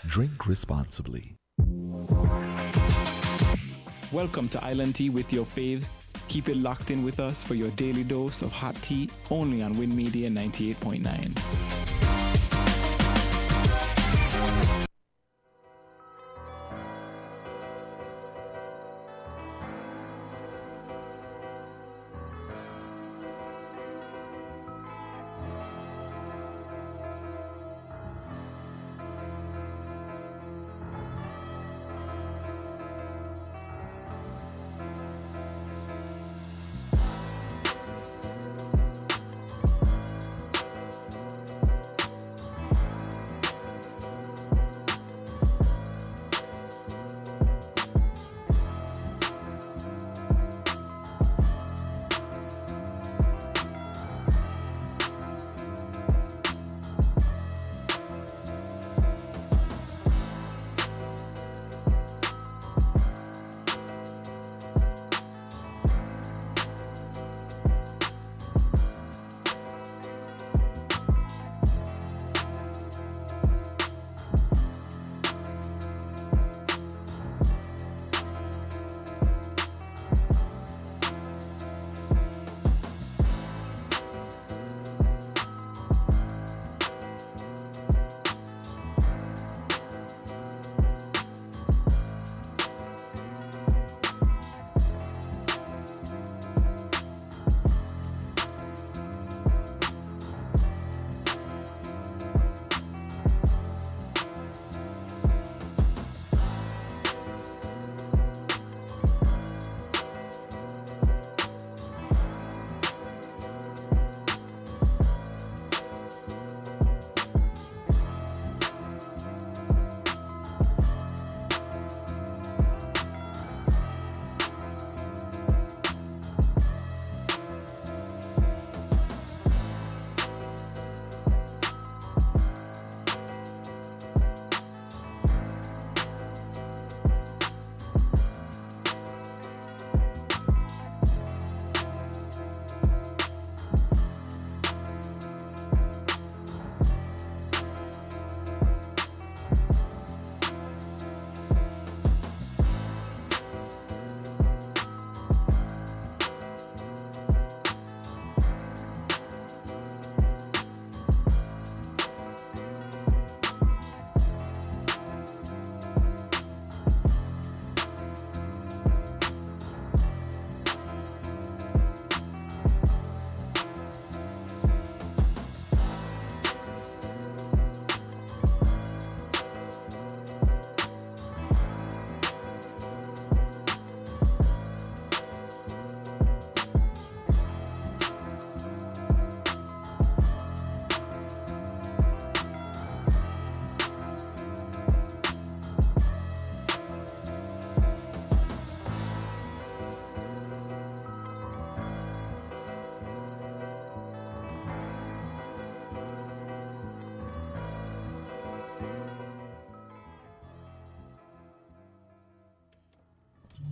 Drink responsibly. Welcome to Island Tea with your faves. Keep it locked in with us for your daily dose of hot tea only on Win Media 98.9.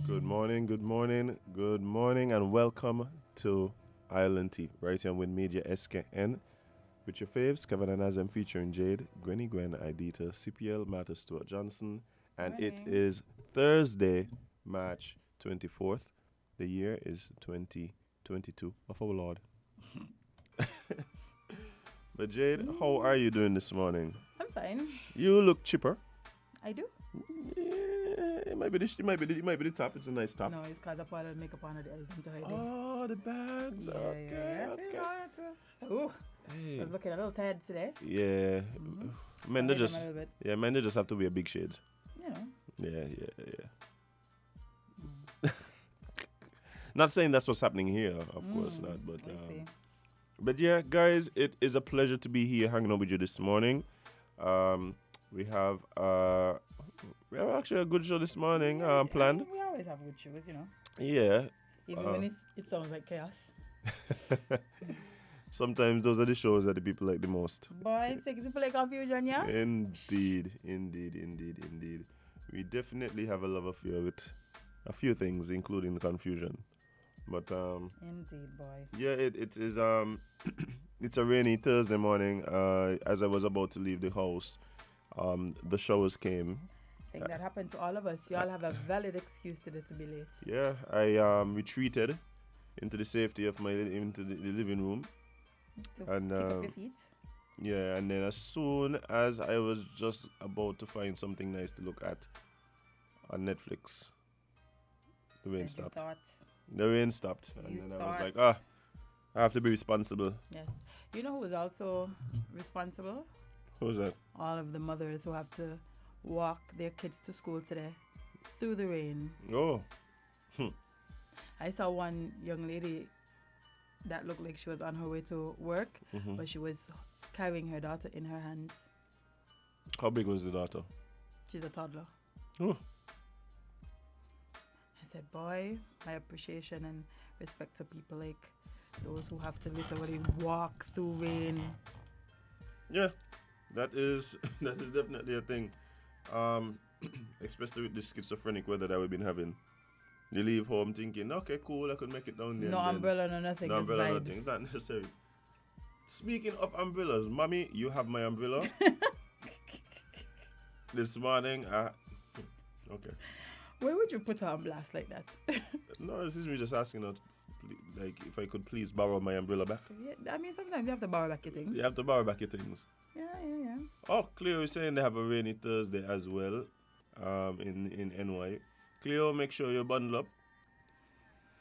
Good morning, and welcome to Island Tea, right here with Media SKN, with your faves, Kevin and Azem featuring Jade, Gwenny Gwen, Idita, CPL, Martha Stewart Johnson, and it is Thursday, March 24th. The year is 2022 of our Lord. But Jade, how are you doing this morning? I'm fine. You look chipper. I do? Yeah, it might be the top. It's a nice top. No, it's because I put makeup on the eyes to hide it. Oh, the bags. Okay. So, Hey. I was looking a little tired today. Yeah. Men, they just have to wear big shades. Yeah. Yeah. Not saying that's what's happening here, of course not, but yeah, guys, it is a pleasure to be here hanging out with you this morning. We have actually a good show this morning planned. We always have good shows, Yeah. Even when it sounds like chaos. Sometimes those are the shows that the people like the most. Boy, it's people like confusion, yeah? Indeed. We definitely have a love affair with a few things, including the confusion. But indeed, boy. Yeah, it is it's a rainy Thursday morning. As I was about to leave the house, the showers came. I think that happened to all of us. Y'all have a valid excuse today to be late. Yeah, I retreated into the safety of into the living room. To And, pick up your feet. Yeah, and then as soon as I was just about to find something nice to look at on Netflix, the rain Said you stopped. thought. The rain stopped, and You then I was thought. like, I have to be responsible. Yes. You know who was also responsible? Who's that? All of the mothers who have to walk their kids to school today through the rain. Oh, I saw one young lady that looked like she was on her way to work, mhm. but she was carrying her daughter in her hands. How big was the daughter? She's a toddler. Oh, I said, boy, my appreciation and respect to people like those who have to literally walk through rain. yeah, that is definitely a thing. Especially with the schizophrenic weather that we've been having. You leave home thinking, okay, cool, I could make it down there. No and then umbrella, no nothing. no just umbrella, vibes. nothing. It's not necessary. Speaking of umbrellas, mommy, you have my umbrella. This morning, okay. Where would you put her on blast like that? No, this is me just asking her, like, if I could please borrow my umbrella back. Yeah, I mean, sometimes you have to borrow back your things. You have to borrow back your things. Yeah. Oh, Cleo is saying they have a rainy Thursday as well, in NY. Cleo, make sure you bundle up.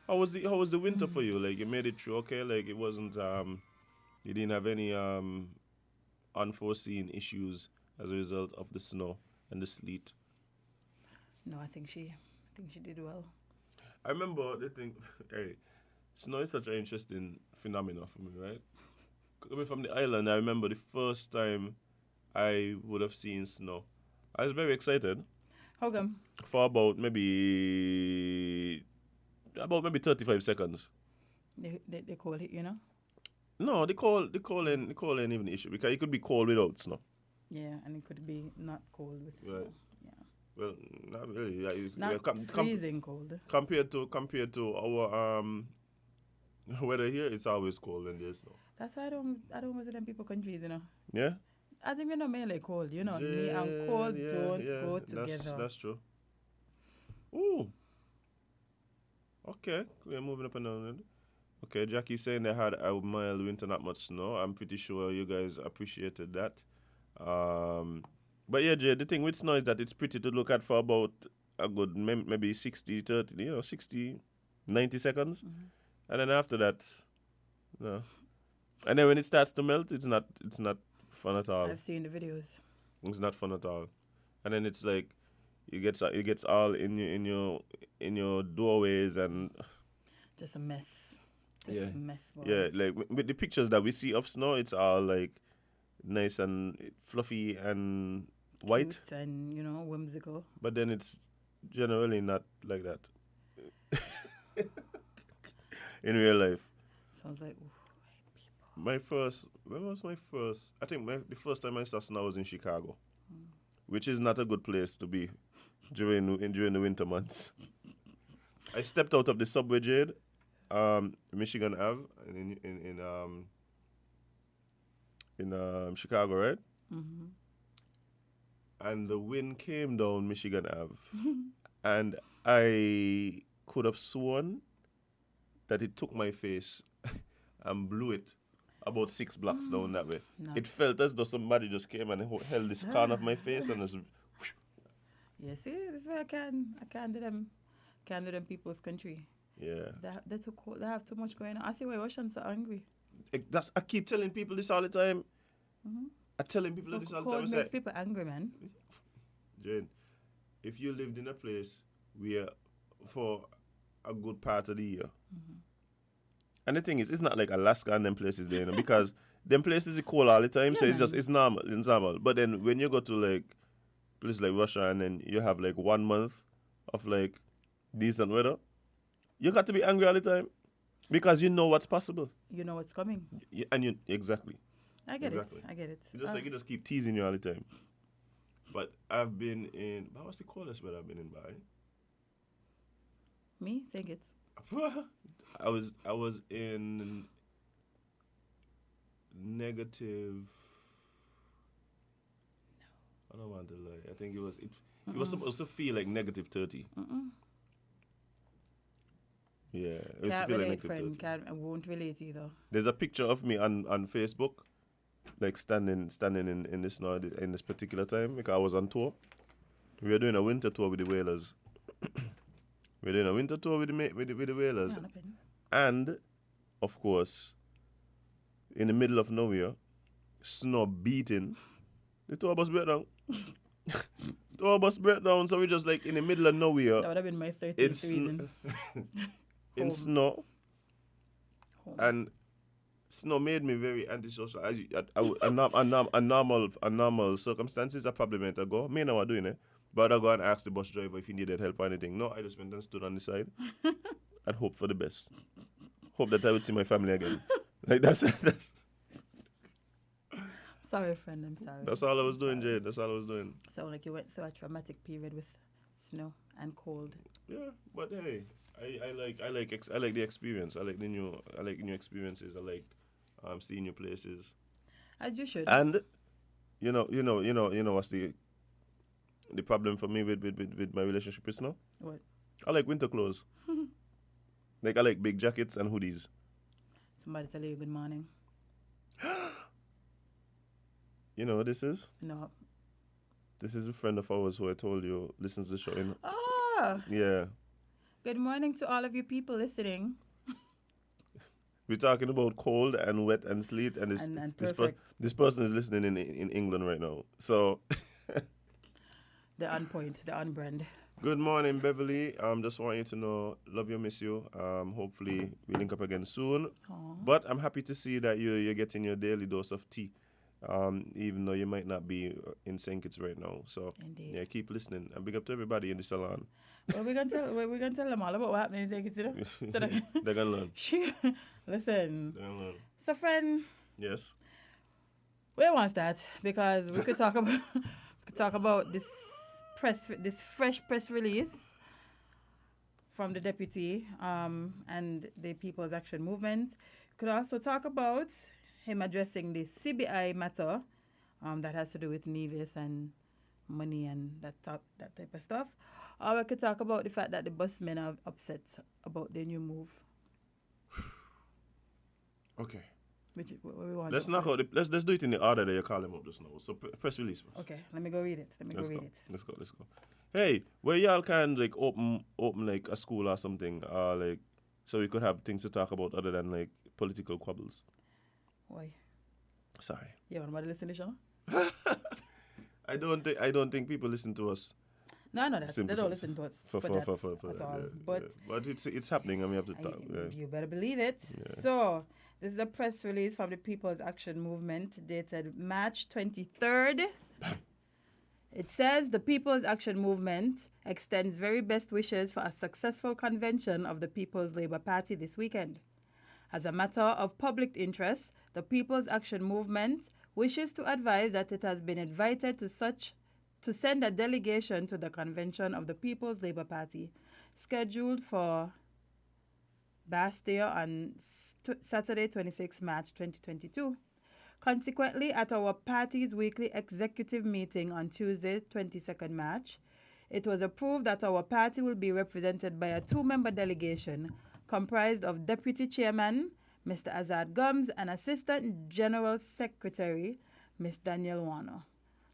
How was the winter for you? Like, you made it through, okay? Like, it wasn't you didn't have any unforeseen issues as a result of the snow and the sleet. No, I think she did well. I remember the thing. Hey, snow is such an interesting phenomenon for me, right? Coming from the island, I remember the first time I would have seen snow. I was very excited How come? for about maybe 35 seconds. They call it, you know? No, the cold ain't even the issue because it could be cold without snow. Yeah, and it could be not cold with Right. snow. Yeah. Well, not really. Yeah, Not freezing cold. compared to our weather here, it's always cold when there's snow. That's why I don't visit them people countries, you know. Yeah. As if you know mainly cold, you know. Me and cold don't go together. That's true. Ooh. Okay, we're moving up and down. Okay, Jackie saying they had a mild winter, not much snow. I'm pretty sure you guys appreciated that. But yeah, Jay, the thing with snow is that it's pretty to look at for about a good maybe 60, 30, 60, 90 seconds. Mhm. And then after that, no. And then when it starts to melt, it's not fun at all. I've seen the videos. It's not fun at all. And then it's like it gets all in your doorways and Just a mess. Just Yeah. a mess, boy. yeah, like with the pictures that we see of snow, it's all like nice and fluffy and white, Cute and, you know, whimsical. but then it's generally not like that in real life. Sounds like, ooh, When was my first? I think the first time I saw snow was in Chicago, which is not a good place to be during the winter months. I stepped out of the subway, Jade, Michigan Ave, in Chicago, right? mm-hmm. And the wind came down Michigan Ave, and I could have sworn that it took my face and blew it about 6 blocks down that way. No. It felt as though somebody just came and held this corner of my face and just, Yeah, see, this is why I can't do them people's country. yeah. They're too cold. They have too much going on. I see why Russians are angry. I keep telling people this all the time. Mhm. I'm telling people So this all the cold time. I makes say, people angry, man. Jane, if you lived in a place where for a good part of the year, and the thing is, it's not like Alaska and them places there, because them places are cold all the time, so Yeah, it's just man. it's normal. But then when you go to like places like Russia and then you have like 1 month of like decent weather, you got to be angry all the time because you know what's possible. You know what's coming. And you exactly. I get Exactly. it. I get it. It's just like you just keep teasing you all the time. But I've been in. What's the coldest weather I've been in by? Me saying it. I was in negative. I don't want to lie. I think it was supposed to feel like negative 30. Yeah, it was Can't feel like relate, negative 30. friend. I won't relate either. There's a picture of me on Facebook, like standing in this now in this particular time because I was on tour. We were doing a winter tour with the Whalers. We were doing a winter tour with the Whalers, Yeah, nothing. and of course, in the middle of nowhere, snow beating. The tour bus break down. Tour bus break down, so we just like in the middle of nowhere. That would have been my 13th It's reason. in Home. snow, Home. and snow made me very antisocial. A normal circumstances, I probably meant to go. Me now I'm doing it, but I go and ask the bus driver if he needed help or anything. No, I just went and stood on the side and hope for the best. Hope that I would see my family again. Like that's Sorry, friend. I'm sorry. that's all I was doing, Jade. That's all I was doing. Sound like you went through a traumatic period with snow and cold. Yeah, but hey, I like the experience. I like the new experiences. I like seeing new places. As you should. And you know what's the problem for me with my relationship with snow? What? I like winter clothes. Like I like big jackets and hoodies. Somebody tell you good morning. You know what this is? No. This is a friend of ours who I told you listens to the show. Oh, Yeah. good morning to all of you people listening. We're talking about cold and wet and sleet, and And perfect. this person is listening in England right now. So, They're on point. They're on brand. good morning, Beverly. Just want you to know, love you, miss you. Hopefully we link up again soon. Aw. But I'm happy to see that you're getting your daily dose of tea, even though you might not be in St. Kitts right now. So, Indeed. yeah, keep listening. And big up to everybody in the salon. Well, we're gonna tell them all about what happened in St. Kitts, you know? So that- They're gonna learn. Listen, They're gonna learn. so friend, Yes. we want to start because we could talk about this fresh press release from the deputy and the People's Action Movement. Could also talk about him addressing the CBI matter that has to do with Nevis and money and that type of stuff. Or we could talk about the fact that the busmen are upset about their new move. Okay. What we want. Let's to knock first. out. Let's do it in the order that you call them up just now. So press release first. Okay, let me go read it. Let's go. Hey, where y'all can like open like a school or something, like so we could have things to talk about other than like political quabbles. Why? Sorry. You want to listen to the show? I don't think people listen to us No, they Simple don't for- listen to us for that at all. yeah, But yeah. But it's happening and we have to talk. Yeah. you better believe it. Yeah. So, this is a press release from the People's Action Movement dated March 23rd. It says the People's Action Movement extends very best wishes for a successful convention of the People's Labour Party this weekend. As a matter of public interest, the People's Action Movement wishes to advise that it has been invited to send a delegation to the convention of the People's Labour Party, scheduled for Bastille on Saturday, 26 March 2022. Consequently, at our party's weekly executive meeting on Tuesday, 22nd March, it was approved that our party will be represented by a two-member delegation comprised of Deputy Chairman, Mr. Azad Gums, and Assistant General Secretary, Ms. Danielle Warner.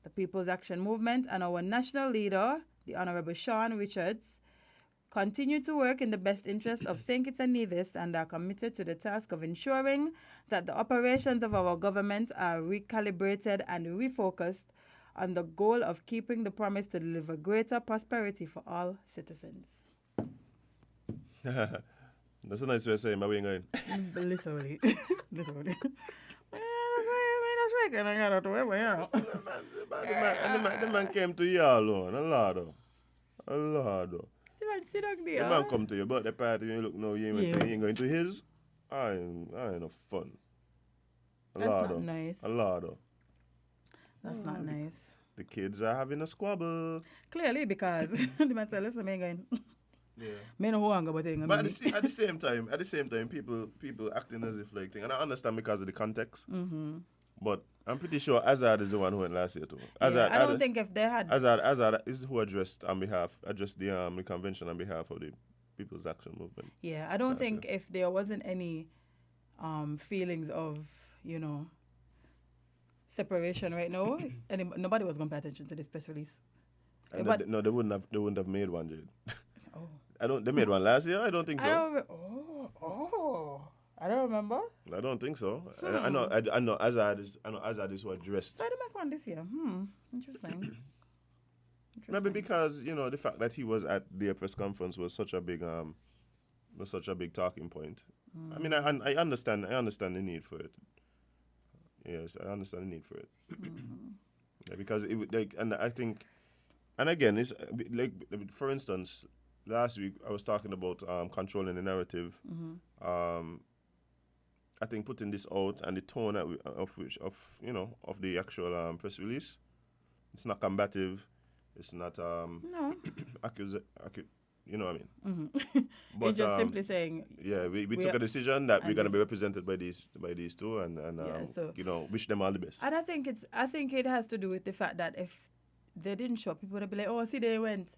The People's Action Movement and our national leader, the Honorable Sean Richards, continue to work in the best interest of St. Kitts and Nevis and are committed to the task of ensuring that the operations of our government are recalibrated and refocused on the goal of keeping the promise to deliver greater prosperity for all citizens. That's a nice way of saying, but we ain't going. Literally. Literally. The man came to you alone. A lot. Sit down The there. man come to your birthday party and you look no, you ain't going to his. I ain't no fun. That's not nice. A lot. That's not nice. The kids are having a squabble. Clearly, because the man tell us I'm going. Yeah. Me know who I'm going. But at the same time, people acting as if like thing, and I understand because of the context. Mm-hmm. But I'm pretty sure Azad is the one who went last year too. Azad, Yeah, I don't think if they had. Azad is who addressed the convention on behalf of the People's Action Movement. Yeah, I don't That's think if there wasn't any feelings of, separation right now, nobody was going to pay attention to this press release. And But- no, they wouldn't have made one, Jade. Oh. They made one last year. I don't think so. I don't remember. I don't think so. I know Azad is who addressed. So I didn't make one this year. Interesting. Maybe because the fact that he was at the press conference was such a big talking point. I mean, I understand the need for it. Yes, I understand the need for it. Yeah, because it would, and I think, and again, it's like, for instance, last week I was talking about controlling the narrative. I think putting this out and the tone of the actual press release, it's not combative. It's not No. you know what I mean? But, you're just simply saying. Yeah, we we took are- a decision that we're and gonna this- be represented by these two and so- wish them all the best. And I think it has to do with the fact that if they didn't show up, people would be like, oh, see, they went.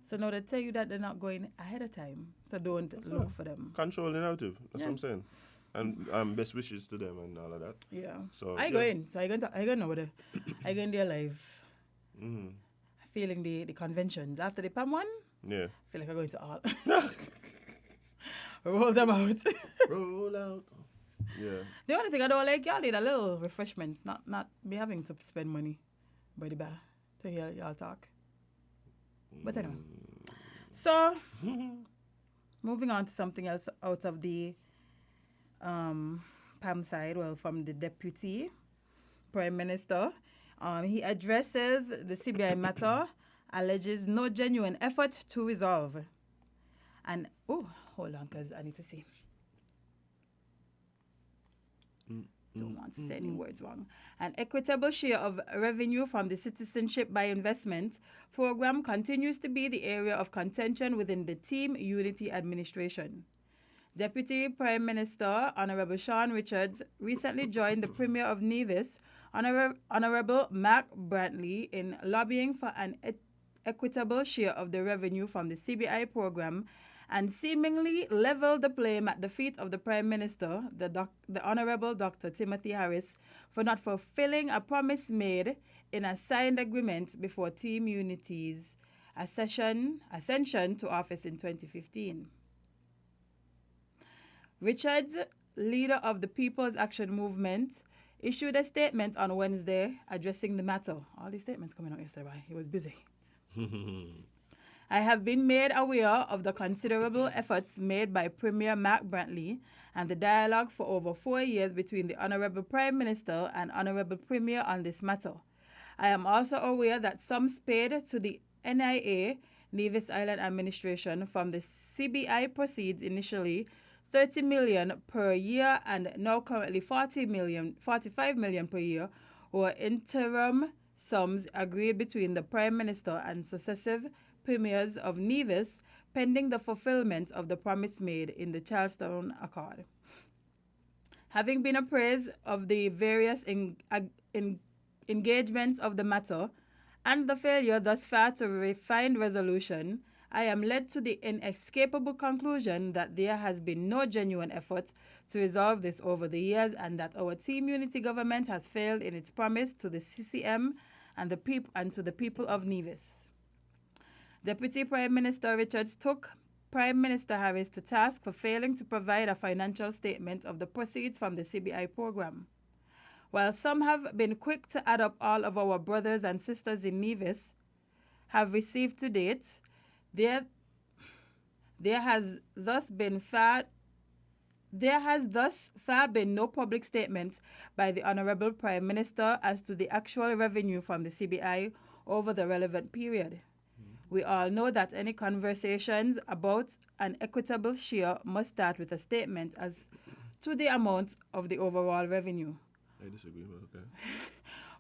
So now they tell you that they're not going ahead of time. So don't look for them. Control the narrative. That's Yeah. what I'm saying. And best wishes to them and all of that. Yeah. So I yeah. go in. So I go know what I go in there live, Mm-hmm. feeling the conventions. After the PAM one, Yeah. I feel like I'm going to all. Roll them out. Roll out. Yeah. The only thing I don't like, y'all need a little refreshments, not be having to spend money by the bar to hear y'all talk. But anyway. So, moving on to something else out of the PAM side, well, from the Deputy Prime Minister. He addresses the CBI matter, alleges no genuine effort to resolve. And, hold on, because I need to see. Don't want to say any words wrong. An equitable share of revenue from the Citizenship by Investment program continues to be the area of contention within the Team Unity administration. Deputy Prime Minister Honorable Sean Richards recently joined the Premier of Nevis, Honorable Mark Brantley, in lobbying for an equitable share of the revenue from the CBI program and seemingly leveled the blame at the feet of the Prime Minister, the Honorable Dr. Timothy Harris, for not fulfilling a promise made in a signed agreement before Team Unity's ascension to office in 2015. Richards, leader of the People's Action Movement, issued a statement on Wednesday addressing the matter. All these statements coming out yesterday, he was busy. I have been made aware of the considerable efforts made by Premier Mark Brantley and the dialogue for over 4 years between the Honorable Prime Minister and Honorable Premier on this matter. I am also aware that sums paid to the NIA, Nevis Island Administration, from the CBI proceeds initially 30 million per year and now currently 45 million per year, were interim sums agreed between the Prime Minister and successive premiers of Nevis pending the fulfillment of the promise made in the Charlestown Accord. Having been appraised of the various engagements of the matter and the failure thus far to find resolution, I am led to the inescapable conclusion that there has been no genuine effort to resolve this over the years and that our Team Unity government has failed in its promise to the CCM and to the people of Nevis. Deputy Prime Minister Richards took Prime Minister Harris to task for failing to provide a financial statement of the proceeds from the CBI program. While some have been quick to add up all of our brothers and sisters in Nevis have received to date, there has thus far been no public statement by the Honorable Prime Minister as to the actual revenue from the CBI over the relevant period. We all know that any conversations about an equitable share must start with a statement as to the amount of the overall revenue. I disagree, but okay.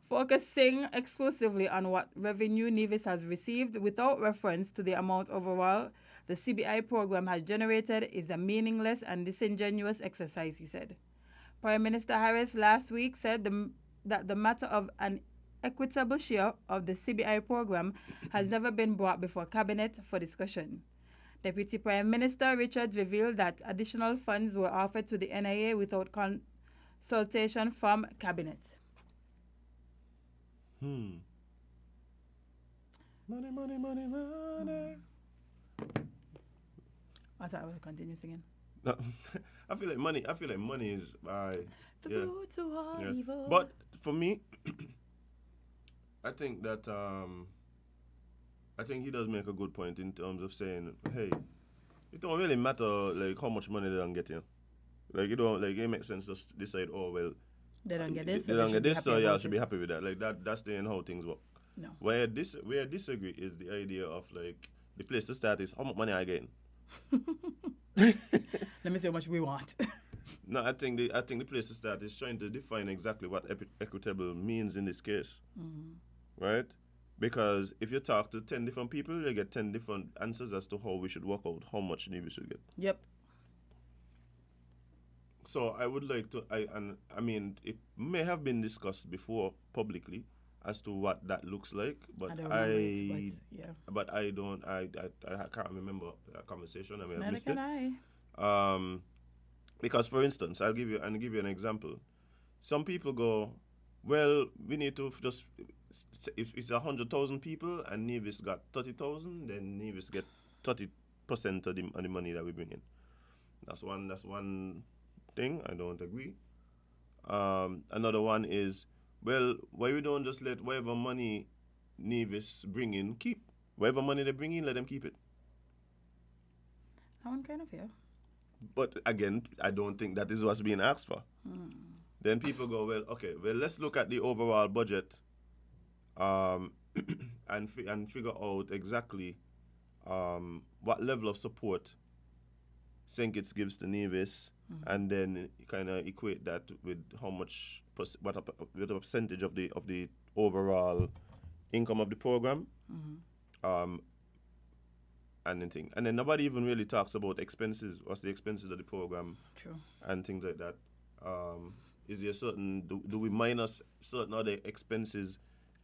Focusing exclusively on what revenue Nevis has received without reference to the amount overall the CBI program has generated is a meaningless and disingenuous exercise, he said. Prime Minister Harris last week said the that the matter of an equitable share of the CBI program has never been brought before Cabinet for discussion. Deputy Prime Minister Richards revealed that additional funds were offered to the NIA without consultation from Cabinet. Money, money, money, money. I thought I would continue singing. No, I feel like money is To yeah. good to all Yeah. evil. But for me, I think that I think he does make a good point in terms of saying, hey, it don't really matter like how much money they don't get, you know. Like it makes sense to decide, oh well, they don't get this. they don't should get be this, happy so y'all about should it. be happy with that. Like that's the how things work. No. Where I disagree is the idea of like the place to start is how much money I getting. Let me see how much we want. No, I think the place to start is trying to define exactly what equitable means in this case, right? Because if you talk to 10 different people, you get 10 different answers as to how we should work out how much we should get. Yep. So I would like to, I mean, it may have been discussed before publicly as to what that looks like, but I don't remember it, but yeah. but I don't, I can't remember that conversation. I may have Neither missed can it. I. Because for instance, I'll give you an example. Some people go, well, we need to just, if it's 100,000 people and Nevis got 30,000, then Nevis get 30% of the money that we bring in. That's one thing. I don't agree. Another one is, well, why we don't just let whatever money Nevis bring in keep? Whatever money they bring in, let them keep it. That one kind of fair. But again, I don't think that is what's being asked for. Then people go, well, okay, well, let's look at the overall budget and figure out exactly what level of support St. Kitts gives to Nevis, and then kind of equate that with how much, with a percentage of the overall income of the program. And then nobody even really talks about expenses. What's the expenses of the program? True. And things like that. Is there certain do we minus certain other expenses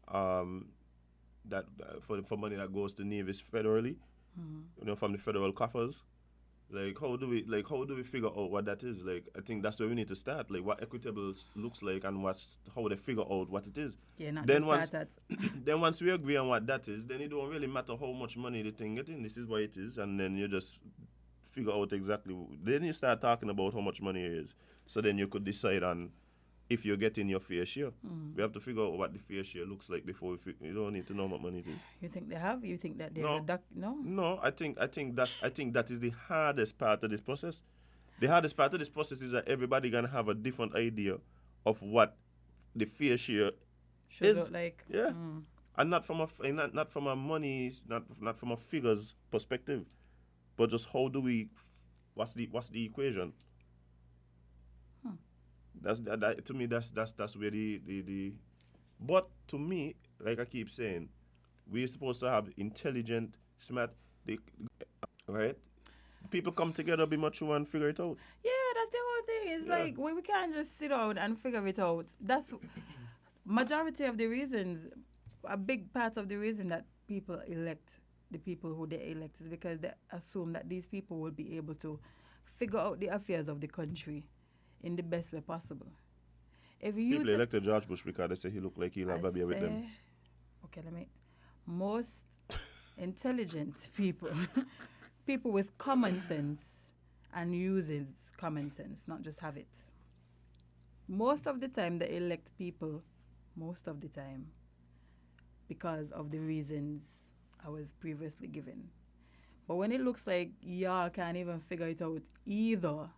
that for money that goes to Nevis federally, from the federal coffers? How do we figure out what that is? Like, I think that's where we need to start. Like, what equitable looks like and how they figure out what it is. Yeah, not Then just once start then once we agree on what that is, then it don't really matter how much money the thing getting. This is what it is, and then you just figure out exactly. Then you start talking about how much money it is. So then you could decide on if you're getting your fair share. We have to figure out what the fair share looks like before you don't need to know what money it is. You think they have? You think that there's No. a duck? No. No, I think that is the hardest part of this process. The hardest part of this process is that everybody gonna have a different idea of what the fair share Should is. look like. Yeah, and not from a money, not from a figures perspective, but just how do we, what's the equation? That to me that's where the but to me, like I keep saying, we're supposed to have intelligent, smart, right? People come together, be mature, and figure it out. Yeah, that's the whole thing. It's Yeah. like we can't just sit down and figure it out. That's majority of the reasons, a big part of the reason that people elect the people who they elect is because they assume that these people will be able to figure out the affairs of the country in the best way possible. If you People elected George Bush because they say he looked like he'll have a beer with them. Okay, most intelligent people, people with common sense and uses common sense, not just have it. Most of the time they elect people, because of the reasons I was previously given. But when it looks like y'all can't even figure it out either,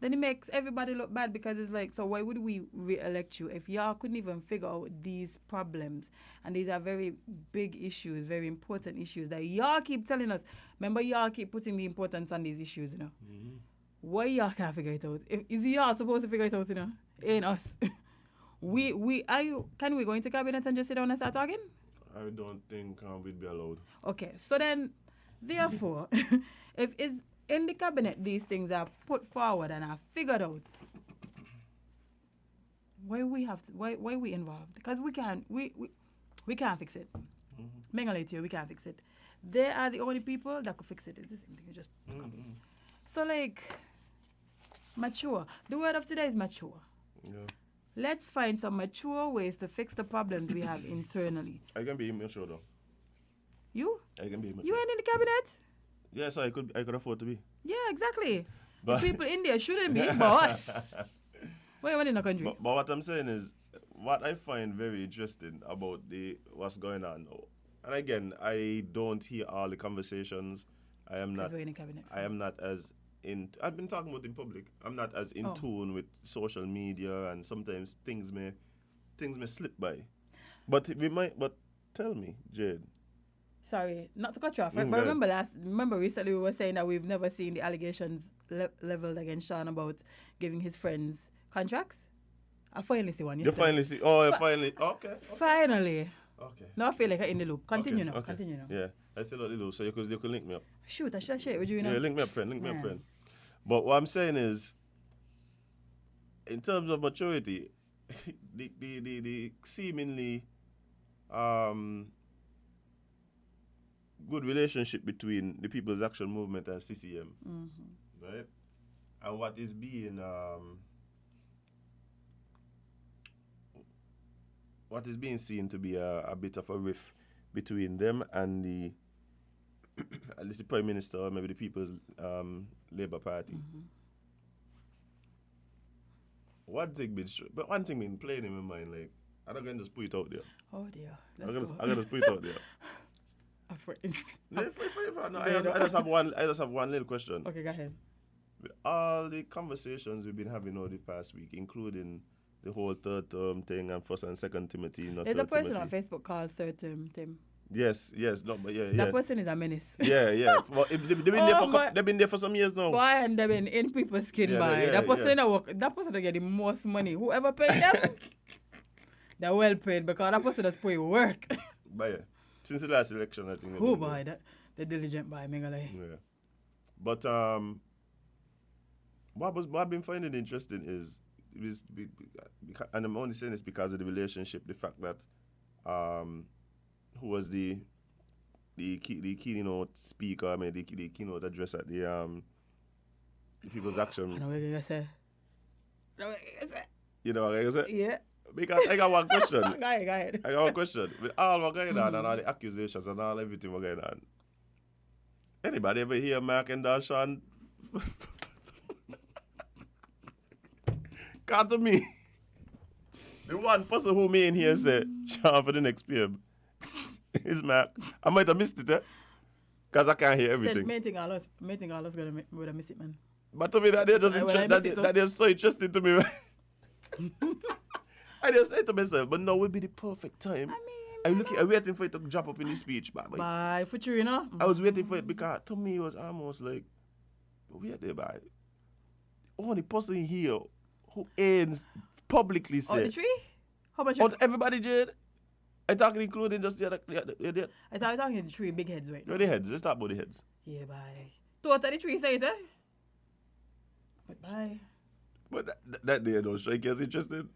then it makes everybody look bad because it's like, so why would we re-elect you if y'all couldn't even figure out these problems? And these are very big issues, very important issues that y'all keep telling us. Remember, y'all keep putting the importance on these issues, you know. Why y'all can't figure it out? Is y'all supposed to figure it out, you know? Ain't us. Can we go into cabinet and just sit down and start talking? I don't think we'd be allowed. Okay, so then, therefore, if it's in the cabinet, these things are put forward and are figured out, why we involved? Because we can't fix it. Mengalit you, we can't fix it. They are the only people that could fix it. It's the same thing. You just so like mature. The word of today is mature. Yeah. Let's find some mature ways to fix the problems we have internally. I can be immature though. You? I can be immature. You ain't in the cabinet? Yes, I could afford to be. Yeah, exactly. But The people in there shouldn't be boss. Where are in the country? But what I'm saying is, what I find very interesting about what's going on now, and again, I don't hear all the conversations. I am not. We're in the cabinet. I am not as in. I've been talking about in public. I'm not as in tune with social media, and sometimes things may slip by. But we might. But tell me, Jade. Sorry, not to cut you off, but remember recently we were saying that we've never seen the allegations leveled against Sean about giving his friends contracts. I finally see one. You finally see. Oh, you finally. Okay. Finally. Okay. Now I feel like I'm in the loop. Continue now. Okay. Continue now. Yeah, I still in the loop, so you could link me up. Shoot, I should share it with you now. Yeah, link me up, friend. Link me up, Man. friend. But what I'm saying is, in terms of maturity, the seemingly good relationship between the People's Action Movement and CCM, right? And what is being seen to be a bit of a rift between them and the at least the Prime Minister or maybe the People's Labour Party. One thing been playing in my mind, like, I'm not going to just put it out there. Oh dear. I'm gonna just put it out there. Afraid. No, I just have one little question. Okay, go ahead. With all the conversations we've been having over the past week, including the whole third term thing and first and second Timothy, not There's third a person Timothy. on Facebook called Third Term Tim. Yes, no, but yeah. That person is a menace. Yeah. Well, they've been there for some years now. Boy, and they've been in people's skin Yeah, by. yeah, That person yeah. that work. That person that get the most money. Whoever paid them, they're well paid because that person does put work. But yeah, since the last election, I think. Oh boy, the diligent boy, Megale. Yeah. But what I've been finding interesting is and I'm only saying this because of the relationship, the fact that who was the keynote speaker, I mean the keynote address at the People's Action. I know what you're gonna say. You know what I'm saying? Yeah. Because I got one question. Go ahead. I got one question. With all what's going on and all the accusations and all everything what's going on, anybody ever hear Mark and Darshan? Come to me. The one person who me in here say, Sean for the next PM is Mark. I might have missed it, because I can't hear everything. Mating all us would have missed it, man. But to me, that is so interesting to me. Right? I just say to myself, but now would be the perfect time. I'm waiting for it to drop up in the speech. Bye, for you know. I was waiting for it because to me it was almost like, wait there, bye. Only person here who ends publicly Oh, the said, tree? How much? everybody, Jade? I talking including just the other. I thought talking the tree, big heads, right? The heads. Let's talk about the heads. Yeah, bye. Totally tree say it, eh? But bye. But that day, don't strike you as interested.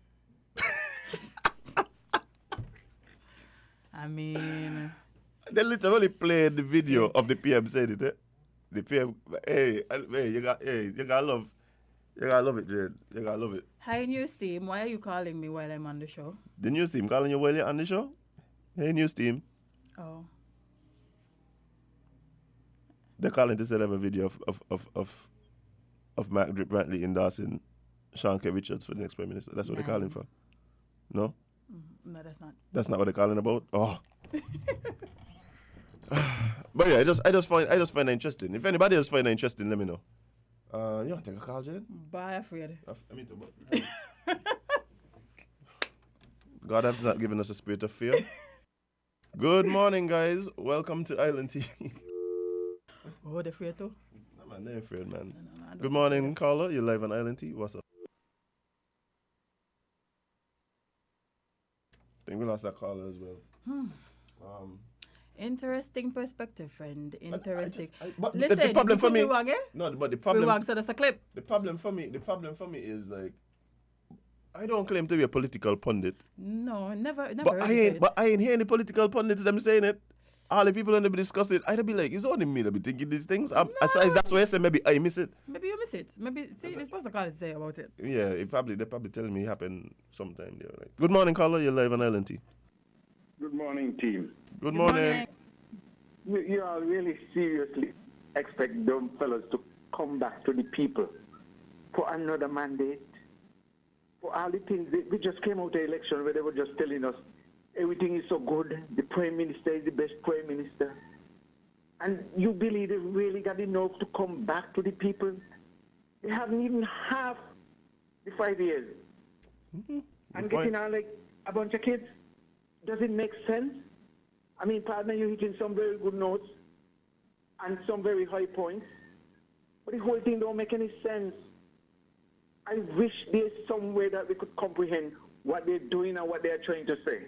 I mean, They literally played the video of the PM saying it. The PM, hey, you gotta love it, Jade. You gotta love it. hi, News Team. Why are you calling me while I'm on the show? The news team calling you while you're on the show? Hey, news team. Oh. They're calling to set up a video of Mark Drip Brantley endorsing Sean K. Richards for the next Prime Minister. That's what they're calling for. No? No, that's not. That's not what they're calling about? Oh. But yeah, I just find it interesting. If anybody else find it interesting, let me know. You want to take a call, Jade? Bye, afraid. I mean to. God has not given us a spirit of fear. Good morning, guys. Welcome to Island TV. Oh, they're afraid too? No, man, they're afraid, man. No, I don't Good morning, caller. You're live on Island TV. What's up? I think we lost that caller as well. Interesting perspective, friend. Interesting. But Listen, the problem for me. Wrong, eh? No, but the Free problem. wrong, so that's a clip. The problem for me is like, I don't claim to be a political pundit. No, never But heard I you say ain't it. but I ain't hearing the political pundits them saying it. All the people when they be discussing it, I'd be like, it's only me that be thinking these things. Aside that's why I say maybe I miss it. Maybe you miss it. Maybe see this person can't say about it. Yeah, they're probably telling me it happened sometime there. Like, good morning, caller. You're live on LNT. Good morning, team. Good morning. You all really seriously expect them fellows to come back to the people for another mandate? For all the things, we just came out of the election where they were just telling us everything is so good, the Prime Minister is the best Prime Minister. And you believe they really got enough to come back to the people? They haven't even half the 5 years. And getting out like a bunch of kids. Does it make sense? I mean, partner, you're hitting some very good notes and some very high points, but the whole thing don't make any sense. I wish there's some way that we could comprehend what they're doing and what they're trying to say.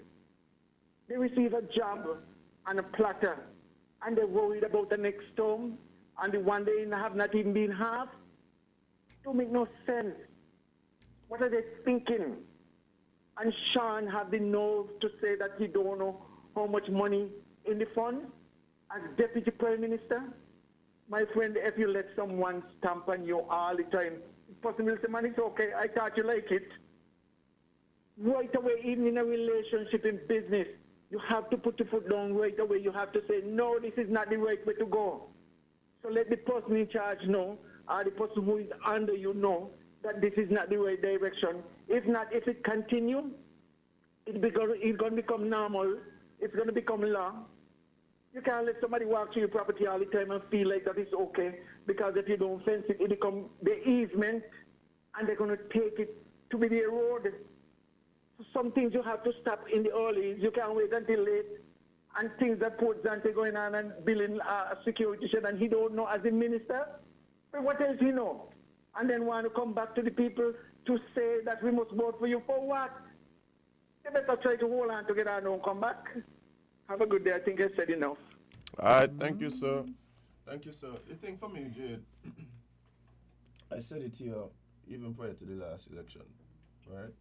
They receive a job and a platter, and they're worried about the next storm, and the one they have not even been half. Don't make no sense. What are they thinking? And Sean have the nerve to say that he don't know how much money in the fund as Deputy Prime Minister. My friend, if you let someone stamp on you all the time, possibility, man, it's okay. I thought you like it. Right away, even in a relationship, in business, you have to put your foot down right away. You have to say, no, this is not the right way to go. So let the person in charge know, or the person who is under you know, that this is not the right direction. If not, if it continues, it's going to become normal. It's going to become law. You can't let somebody walk through your property all the time and feel like that it's okay, because if you don't fence it, it becomes the easement, and they're going to take it to be their road. So some things you have to stop in the early. You can't wait until late. And things that Port Zante going on and building a security shed, and he don't know as a minister. But what else he know? And then want to come back to the people to say that we must vote for you for what? You better try to hold on together and don't come back. Have a good day. I think I said enough. All right, thank you, sir. Thank you, sir. The thing for me, Jade, I said it here even prior to the last election, right?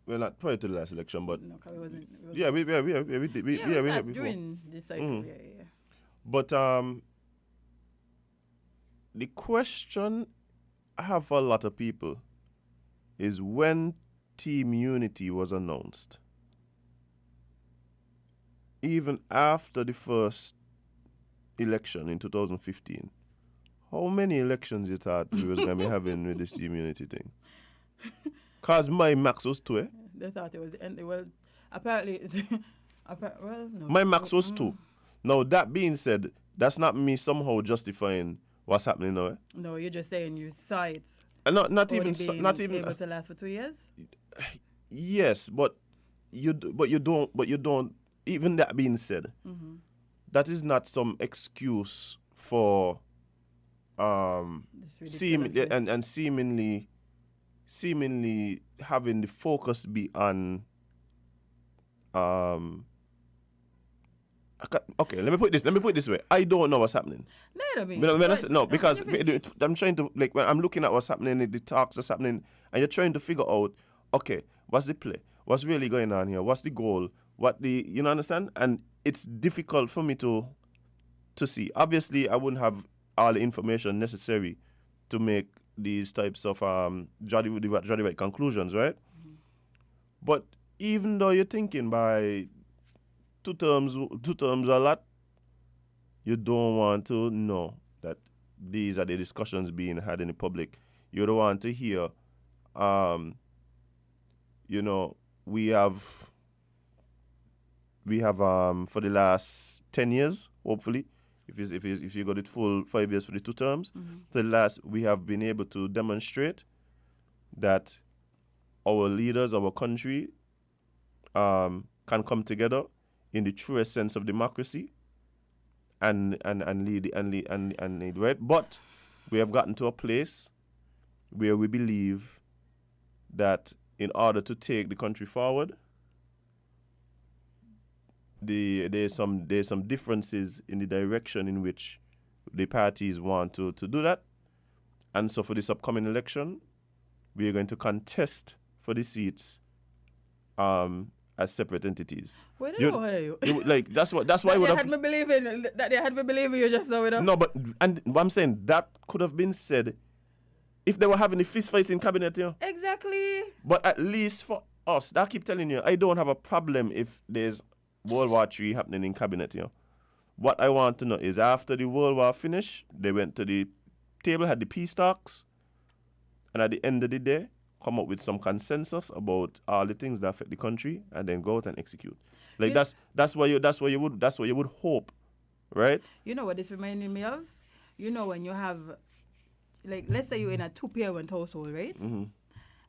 Well, not prior to the last election, but No, 'cause it wasn't. yeah, we did, we had started before. during this cycle. Mhm. Yeah. But the question I have for a lot of people is when Team Unity was announced. Even after the first election in 2015, how many elections you thought we was gonna be having with this Team Unity thing? Cause my max was 2, eh? They thought it was the end. Well, apparently, well, no. My max was 2. Now that being said, that's not me somehow justifying what's happening now. Eh? No, you're just saying you saw it. And not only even being not even able to last for 2 years. yes, but you don't. Even that being said, that is not some excuse for This seemingly having the focus be on okay, let me put it this way. I don't know what's happening. Because I'm trying to, like, when I'm looking at what's happening, the talks that's happening, and you're trying to figure out, okay, what's the play? What's really going on here? What's the goal? You know, understand? And it's difficult for me to see. Obviously, I wouldn't have all the information necessary to make these types of jolly right conclusions, right? But even though you're thinking by two terms a lot, you don't want to know that these are the discussions being had in the public. You don't want to hear, you know, we have for the last 10 years, hopefully, if you got it full 5 years for the 2 terms, we have been able to demonstrate that our leaders, our country, can come together in the truest sense of democracy and lead, right? But we have gotten to a place where we believe that in order to take the country forward, there's some differences in the direction in which the parties want to do that. And so for this upcoming election, we are going to contest for the seats as separate entities. Well, they You- don't hire you. Like that's why That would they have had me believing that they had me believing you just now, you know? no, but and what I'm saying that could have been said if they were having the fist fights in cabinet, you know. Exactly. But at least for us, that I keep telling you, I don't have a problem if there's World War III happening in cabinet, you know. What I want to know is after the World War finished, they went to the table, had the peace talks, and at the end of the day, come up with some consensus about all the things that affect the country, and then go out and execute. Like Yeah. that's what you would hope, right? You know what this reminded me of? You know when you have, like, let's say you're in a two-parent household, right? Mm-hmm.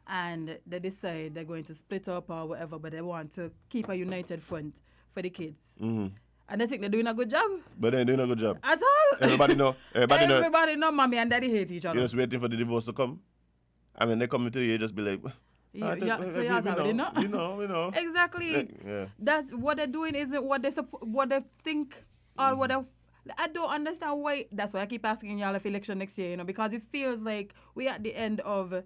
And they decide they're going to split up or whatever, but they want to keep a united front for the kids. Mm-hmm. And they think they're doing a good job. But they're doing a good job. At all. Everybody know. Everybody know mommy and daddy hate each other. You're just waiting for the divorce to come. I mean, they come to you, just be like, Yeah, I think so we you already know. We know. Exactly. Yeah. That's what they're doing isn't what they think or what they. I don't understand why. That's why I keep asking y'all if election next year, you know, because it feels like we're at the end of.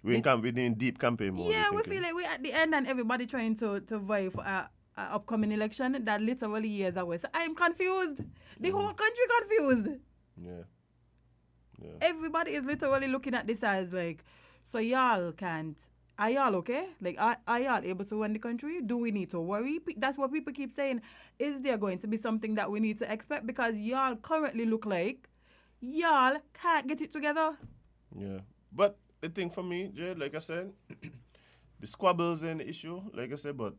We're in deep campaign mode. Yeah, you we thinking? feel like we're at the end and everybody trying to vie for a upcoming election that literally years away. So I'm confused. The whole country confused. Yeah. Everybody is literally looking at this as like, so y'all can't. Are y'all okay? Like, are y'all able to run the country? Do we need to worry? That's what people keep saying. Is there going to be something that we need to expect? Because y'all currently look like y'all can't get it together. Yeah. But the thing for me, Jay, like I said, the squabbles and the issue, like I said, but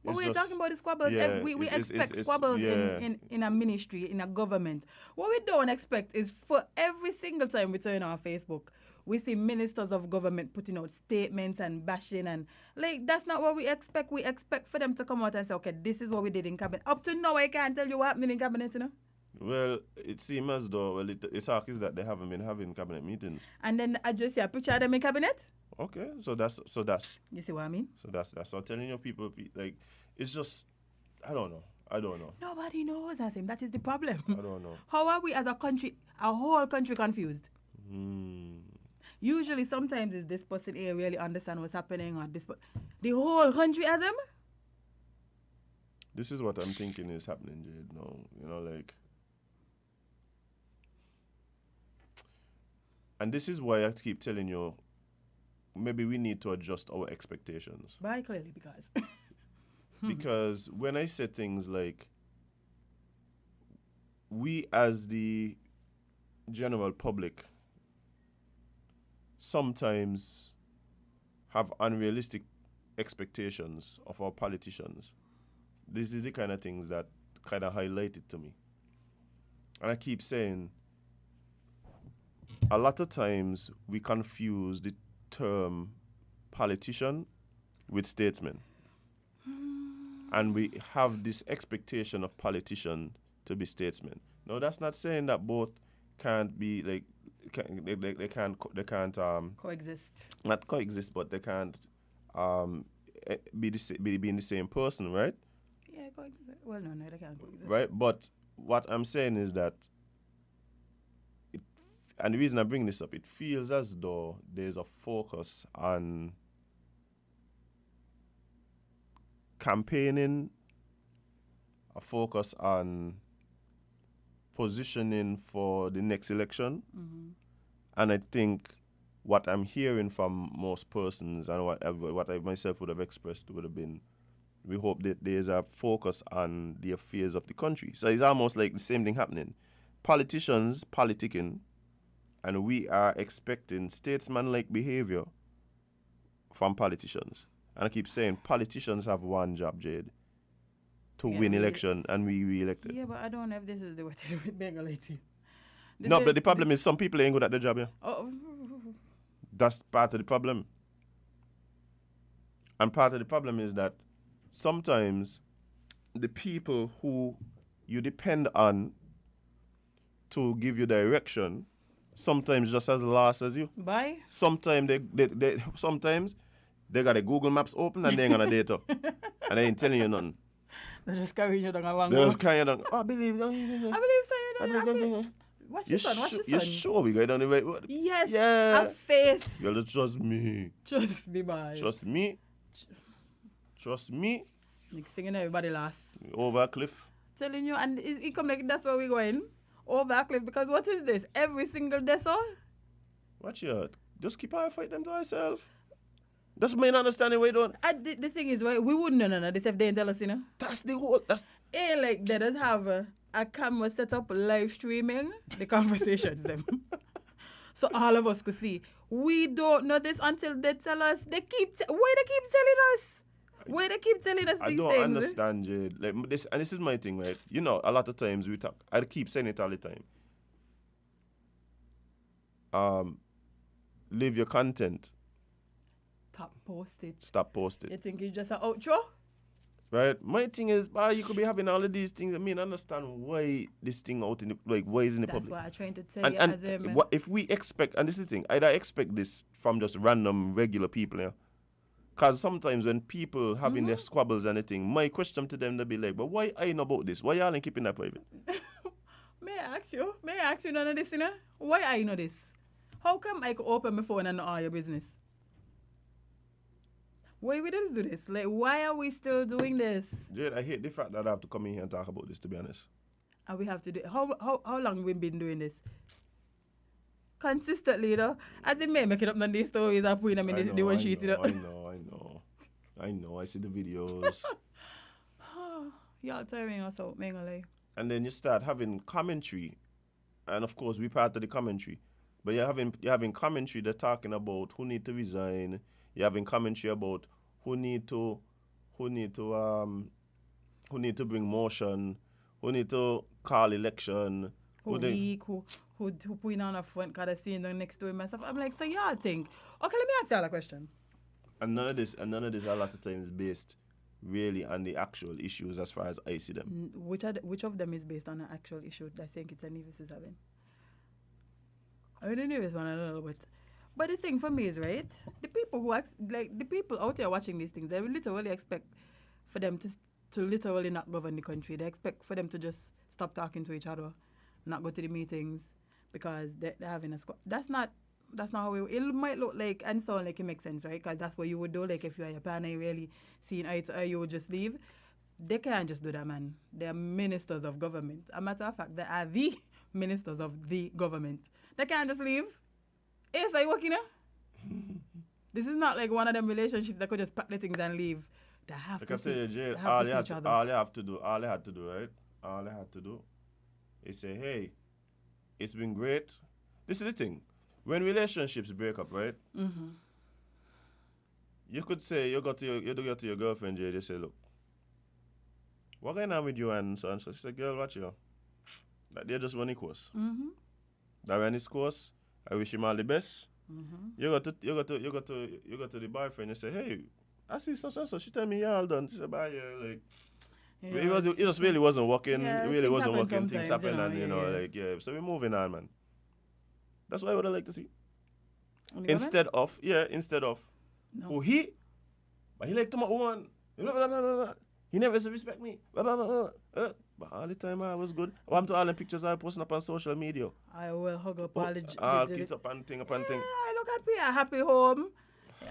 But it's we're just- talking about the squabbles. yeah, We it's- expect it's- squabbles yeah. in a ministry, in a government. What we don't expect is for every single time we turn on Facebook, we see ministers of government putting out statements and bashing and like that's not what we expect. We expect for them to come out and say, okay, this is what we did in cabinet. Up to now, I can't tell you what happened in cabinet, you know. Well, it seems as though, the talk is that they haven't been having cabinet meetings. And then I just see a picture of them in cabinet. Okay, so that's You see what I mean? what I'm telling you, people, like, it's just, I don't know. Nobody knows, Azim. That is the problem. I don't know. How are we as a country, a whole country confused? Hmm. Usually, sometimes is this person here really understand what's happening, or the whole country as them. This is what I'm thinking is happening, Jade. No, you know, like, and this is why I keep telling you, maybe we need to adjust our expectations. Why clearly because Because when I say things like, we as the general public sometimes have unrealistic expectations of our politicians. This is the kind of things that kind of highlight it to me. And I keep saying, a lot of times we confuse the term politician with statesman. And we have this expectation of politician to be statesman. No, that's not saying that both can't be like they can't coexist. not coexist, but they can't be in the same person, right? Yeah, coexist. Well, no, they can't coexist. Right. But what I'm saying is that, and the reason I bring this up, it feels as though there's a focus on campaigning, a focus on positioning for the next election. Mm-hmm. And I think what I'm hearing from most persons and what I myself would have expressed would have been, we hope that there's a focus on the affairs of the country. So it's almost like the same thing happening. Politicians politicking, and we are expecting statesman-like behavior from politicians. And I keep saying politicians have one job, Jade, to Yeah, win we- election and we re-elected. Yeah, but I don't know if this is the way to do it, Bengaliti. No, but the problem is some people ain't good at their job, yeah. Oh, That's part of the problem. And part of the problem is that sometimes the people who you depend on to give you direction sometimes just as lost as you. bye. Sometimes they got a Google Maps open and they ain't gonna data. And they ain't telling you nothing. They're just carrying you down a long They road. just carrying you down. Oh, I believe. I believe so. You know, Watch You this one. Watch this you one. sure we going on the right? Yes. Yeah. Have faith. You gotta trust me. Trust me, boy. Trust me. Trust me. Next thing you know, everybody lost. Over a cliff. Telling you, and it come like that's where we going. Over a cliff. Because what is this? Every single day, so? Watch out. Just keep on fight them to ourselves. That's main understanding we don't. And the thing is, right, we wouldn't know this if they didn't tell us, you know. That's the whole. That's Ain't like they don't have a camera set up live streaming the conversations them. So all of us could see. We don't know this until they tell us. Why they keep telling us? Why they keep telling us I these don't things? understand, Jade. Like this, and this is my thing, right? You know, a lot of times we talk. I keep saying it all the time. Leave your content. Stop posted. Stop posting. You think it's just an outro? Right? My thing is, you could be having all of these things. I mean, understand why this thing out in the, why is in the That's public. what I'm trying to tell And, you. and as a what if we expect, and this is the thing, either expect this from just random regular people, yeah? Because sometimes when people having their squabbles and anything, my question to them, they'll be like, but why I know about this? Why y'all ain't keeping that private? May I ask you none of this, you know? Why I know this? How come I could open my phone and know all your business? Why we just do this? Like, why are we still doing this? Jade, I hate the fact that I have to come in here and talk about this, to be honest. And we have to do how long we been doing this? Consistently, you know? As it may make it up on these stories and putting them in the one sheet, you know? I know, I see the videos. Y'all tiring us out, man, like. And then you start having commentary. And of course, we part of the commentary. But you're having commentary that's talking about who need to resign. You're having commentary about who need to bring motion, who need to call election. Who putting on a front because I see them next to him myself. I'm like, so y'all think. Okay, let me ask y'all a question. And none of this a lot of times based really on the actual issues as far as I see them. Which of them is based on an actual issue that St. Kitts and Nevis is having? I don't know this one a little bit. But the thing for me is, right, the people who the people out there watching these things, they will literally expect for them to literally not govern the country. They expect for them to just stop talking to each other, not go to the meetings because they're having a squad. That's not how it might look like and sound like it makes sense, right? Because that's what you would do. Like if you're a Japan and you really seeing eye to eye, you would just leave. They can't just do that, man. They're ministers of government. A matter of fact, they are the ministers of the government. They can't just leave. Yes, are you working now? This is not like one of them relationships that could just pack the things and leave. They have Like to I said, Jade, see each other. all they had to do, right? All they had to do is say, hey, it's been great. This is the thing. When relationships break up, right? Mm-hmm. You could say you go to your girlfriend, Jade, you say, look, what going on with you and so and so? She said, girl, watch you. That they just run the course. Mm-hmm. That ran his course. I wish him all the best. Mm-hmm. You go to the boyfriend and say, hey, I see such and so. She tell me yeah, all done. She said, bye, yeah, like. It just really wasn't working. Yeah, it really wasn't working. sometimes, Things happen, you know, and you know, yeah. like yeah. So we're moving on, man. That's what I would have liked to see. Only Instead of No. oh but he like to my one. Blah, blah, blah, blah, blah. He never used to respect me. Blah, blah, blah, blah. But all the time I was good. I want to all the pictures I posting up on social media. I will hug up all the Kiss up and thing. I look happy. A happy home.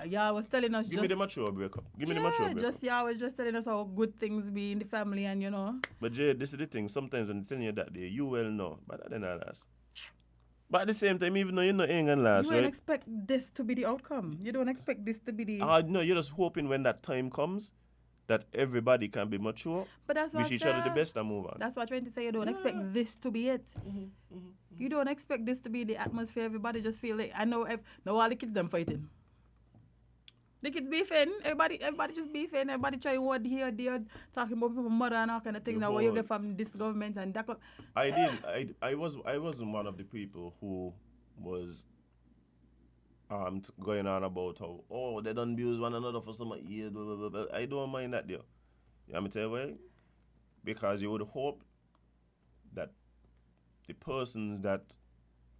Y'all was telling us Give me the mature breakup. Give me the mature breakup. Y'all was just telling us how good things be in the family and you know. But Jay, this is the thing. Sometimes when I'm telling you that day, you well know. But that didn't last. But at the same time, even though you know it ain't gonna last, You right? don't expect this to be the outcome. You don't expect this to be the... No, you're just hoping when that time comes that everybody can be mature, But that's what wish each other the best and move on. That's what I'm trying to say. You don't expect this to be it. You don't expect this to be the atmosphere. Everybody just feel like... I know all the kids them fighting. The kids beefing. Everybody just beefing. Everybody trying what here, there, talking about people's mother and all kind of things. Now what you get from this government and that... I wasn't one of the people who was going on about how they don't abuse one another for some years. Blah, blah, blah, blah. I don't mind that deal. You know what I tell you why? Because you would hope that the persons that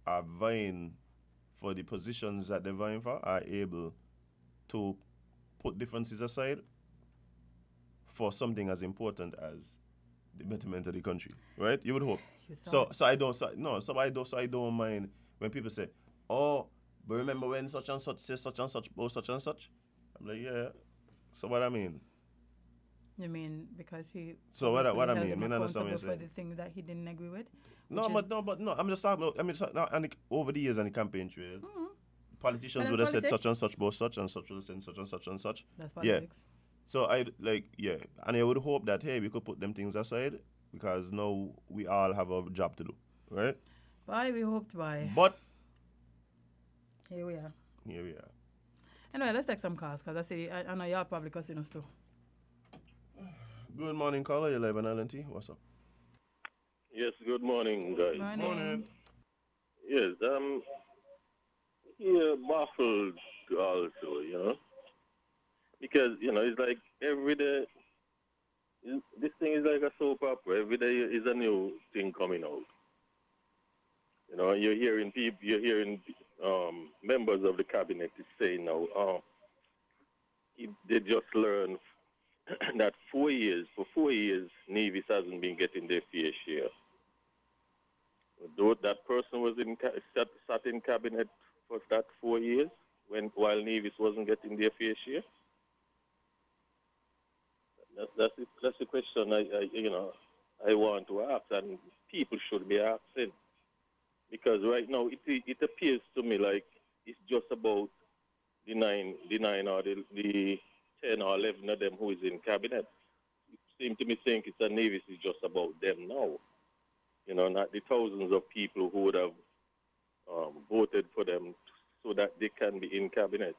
are vying for the positions that they're vying for are able to put differences aside for something as important as the betterment of the country, right? You would hope. You So thought. so I don't so, no so I don't mind when people say, oh, but remember when such and such says such and such about such and such? I'm like, yeah. So what I mean? You mean because he So what I publicly held mean? him Me not understand what accountable you're for saying. the things that he didn't agree with? No, Which but is- no, but no. I'm just talking about. I mean, now, and over the years on the campaign trail, politicians But would that's have said politics. such and such about such and such would have said such and such and such. That's Yeah. politics. So I like and I would hope that hey we could put them things aside because now we all have a job to do, right? Why we hoped by. But Here we are. here we are. Anyway, let's take some calls because I know y'all probably cussing us too. Good morning, caller. You're live on LNT. What's up? Yes, good morning, guys. Morning. Yes, here baffled also, because, it's like every day, this thing is like a soap opera. Every day is a new thing coming out. You're hearing members of the cabinet is saying now, they just learned that for 4 years, Nevis hasn't been getting their fair share. Though that person was sat in cabinet for that 4 years while Nevis wasn't getting their fair share. That's the question I want to ask, and people should be asking, because right now it appears to me like it's just about the nine or the 10 or 11 of them who is in cabinet. It seems to me think it's a Nevis is just about them now. Not the thousands of people who would have voted for them so that they can be in cabinet.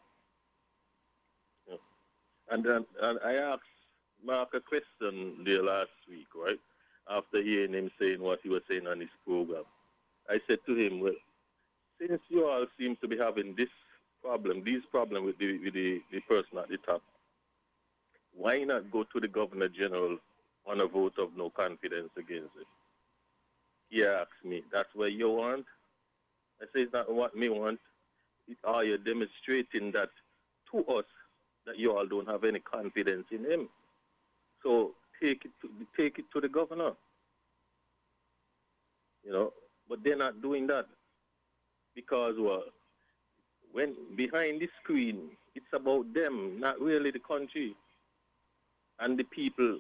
And I asked Mark a question there last week, right? After hearing him saying what he was saying on his program. I said to him, well, since you all seem to be having these problems with the person at the top, why not go to the Governor General on a vote of no confidence against it? He asked me, that's what you want? I say, it's not what me want. Are you demonstrating that to us that you all don't have any confidence in him? So take it to the governor. But they're not doing that because when behind the screen, it's about them, not really the country and the people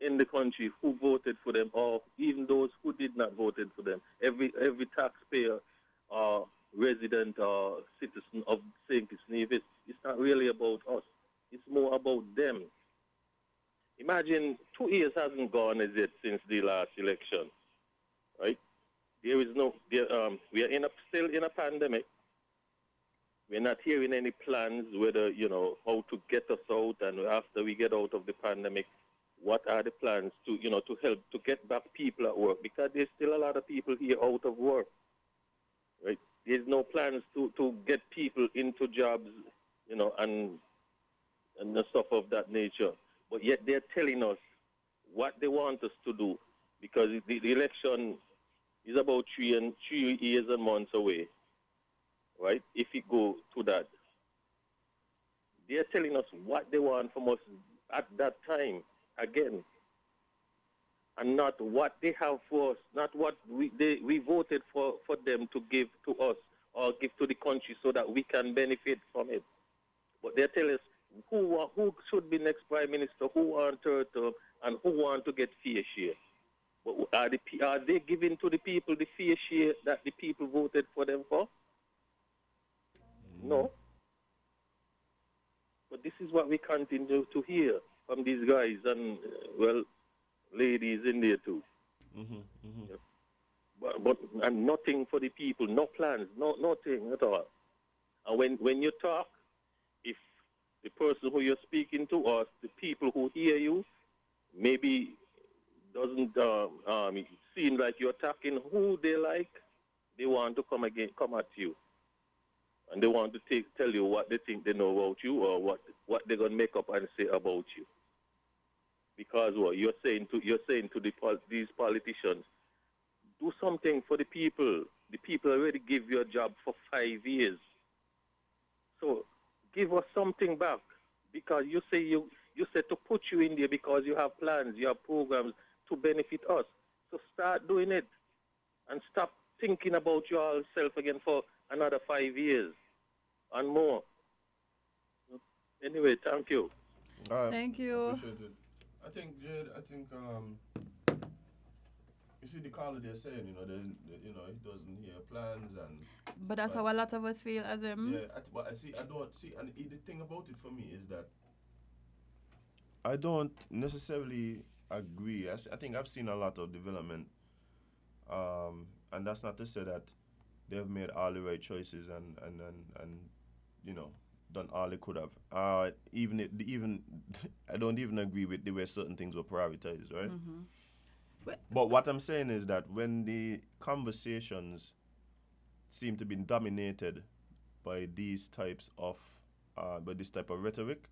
in the country who voted for them, or even those who did not voted for them. Every taxpayer or resident or citizen of St. Kitts Nevis, it's not really about us. It's more about them. Imagine 2 years hasn't gone as yet since the last election, right? We are still in a pandemic. We're not hearing any plans whether, how to get us out, and after we get out of the pandemic, what are the plans to help to get back people at work, because there's still a lot of people here out of work, right? There's no plans to get people into jobs, and the stuff of that nature. But yet they're telling us what they want us to do, because the election is about 3 years and months away, right? If we go to that, they're telling us what they want from us at that time again, and not what they have for us, not what we voted for them to give to us or give to the country so that we can benefit from it. But they're telling us who should be next prime minister, who want third term, and who want to get fair share. But are they giving to the people the fair share that the people voted for them for? No. But this is what we continue to hear from these guys and, ladies in there too. But and nothing for the people, no plans, nothing at all. And when you talk, if the person who you're speaking to or the people who hear you maybe doesn't seem like you're attacking who they like, they want to come at you. And they want to tell you what they think they know about you, or what they're going to make up and say about you. Because you're saying to these politicians, do something for the people. The people already give you a job for 5 years. So give us something back, because you said to put you in there because you have plans, you have programs to benefit us. So start doing it and stop thinking about yourself again for another 5 years and more. Anyway, thank you. All right. Thank you. Appreciate it. I think, Jade, you see the caller they're saying, he doesn't hear plans and. But that's how a lot of us feel as him. Yeah, but I don't see, and the thing about it for me is that I don't necessarily agree. I think I've seen a lot of development, and that's not to say that they've made all the right choices and done all they could have. Even I don't even agree with the way certain things were prioritized, right? But what I'm saying is that when the conversations seem to be dominated by these types of by this type of rhetoric,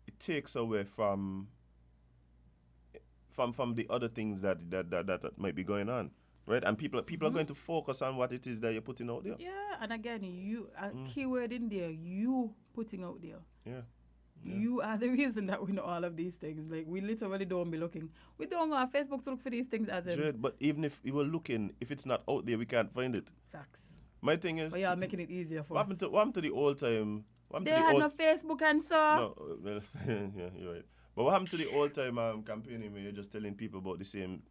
it takes away from the other things that might be going on, right? And people are going to focus on what it is that you're putting out there. Yeah, and again, keyword in there, you putting out there. Yeah. You are the reason that we know all of these things. Like, we literally don't be looking. We don't go on Facebook to look for these things as in. Jade, but even if we were looking, if it's not out there, we can't find it. Facts. My thing is. But yeah, making it easier for us. What happened to the old time? They had no Facebook and so. No, yeah, you're right. But what happened to the old time campaigning where you're just telling people about the same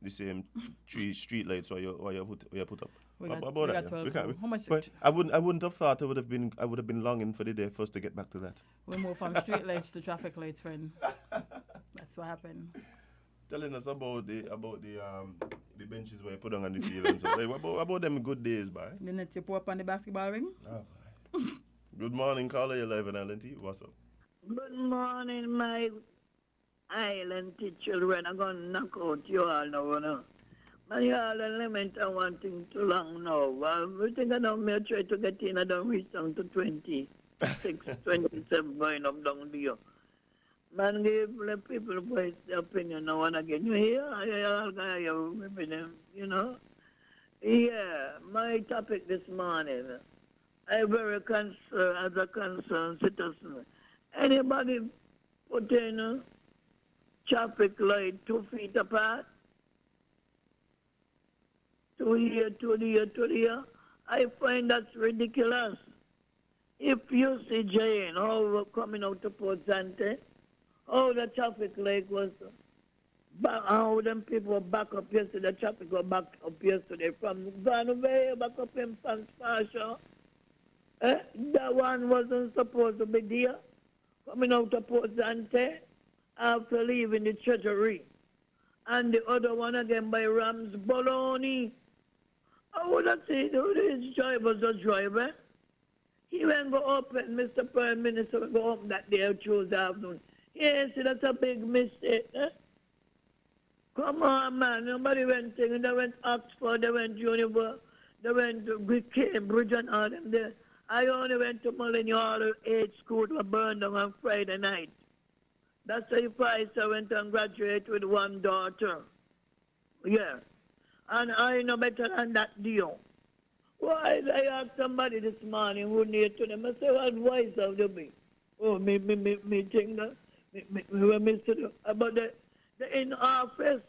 three street lights where you put up? We got 12. How much? But I wouldn't have thought I would have been longing for the day for us to get back to that. We moved from street lights to traffic lights, friend. That's what happened. Telling us about the benches where you put on the field and so. Like, what about them good days, boy? The net you put up on the basketball ring? Oh, good morning, caller. You're live on LNT. What's up? Good morning, my island children. I'm going to knock out you all now. But you all lament and one thing too long now. We think I don't may try to get in. I don't reach down to 26, 27 going up down there. Man, give the people voice their opinion now and again. You hear? Yeah, my topic this morning. I'm very concerned as a concerned citizen. Anybody put in a traffic light 2 feet apart? 2 here, 2 there, 2 there? I find that's ridiculous. If you see Jane, how we're coming out to Port Sante, how the traffic light was, how them people were back up yesterday, the traffic was back up yesterday from Ghana way back up in Pansasha. That one wasn't supposed to be there, coming out of Port Sante after leaving the Treasury. And the other one again by Rams Bologna. I would have seen these drivers are driving. He went go up and Mr. Prime Minister went go up that day Tuesday afternoon. Yes, that's a big mistake. Come on, man. Nobody went to, they went Oxford, they went University, they went to Cambridge and all them there. I only went to Millennium Hall 8 school to burn down on Friday night. That's why I went and graduated with one daughter. Yeah. And I know better than that deal. Why, I asked somebody this morning who near to them, I said, what advice have they been? Oh, me think that, about the in office,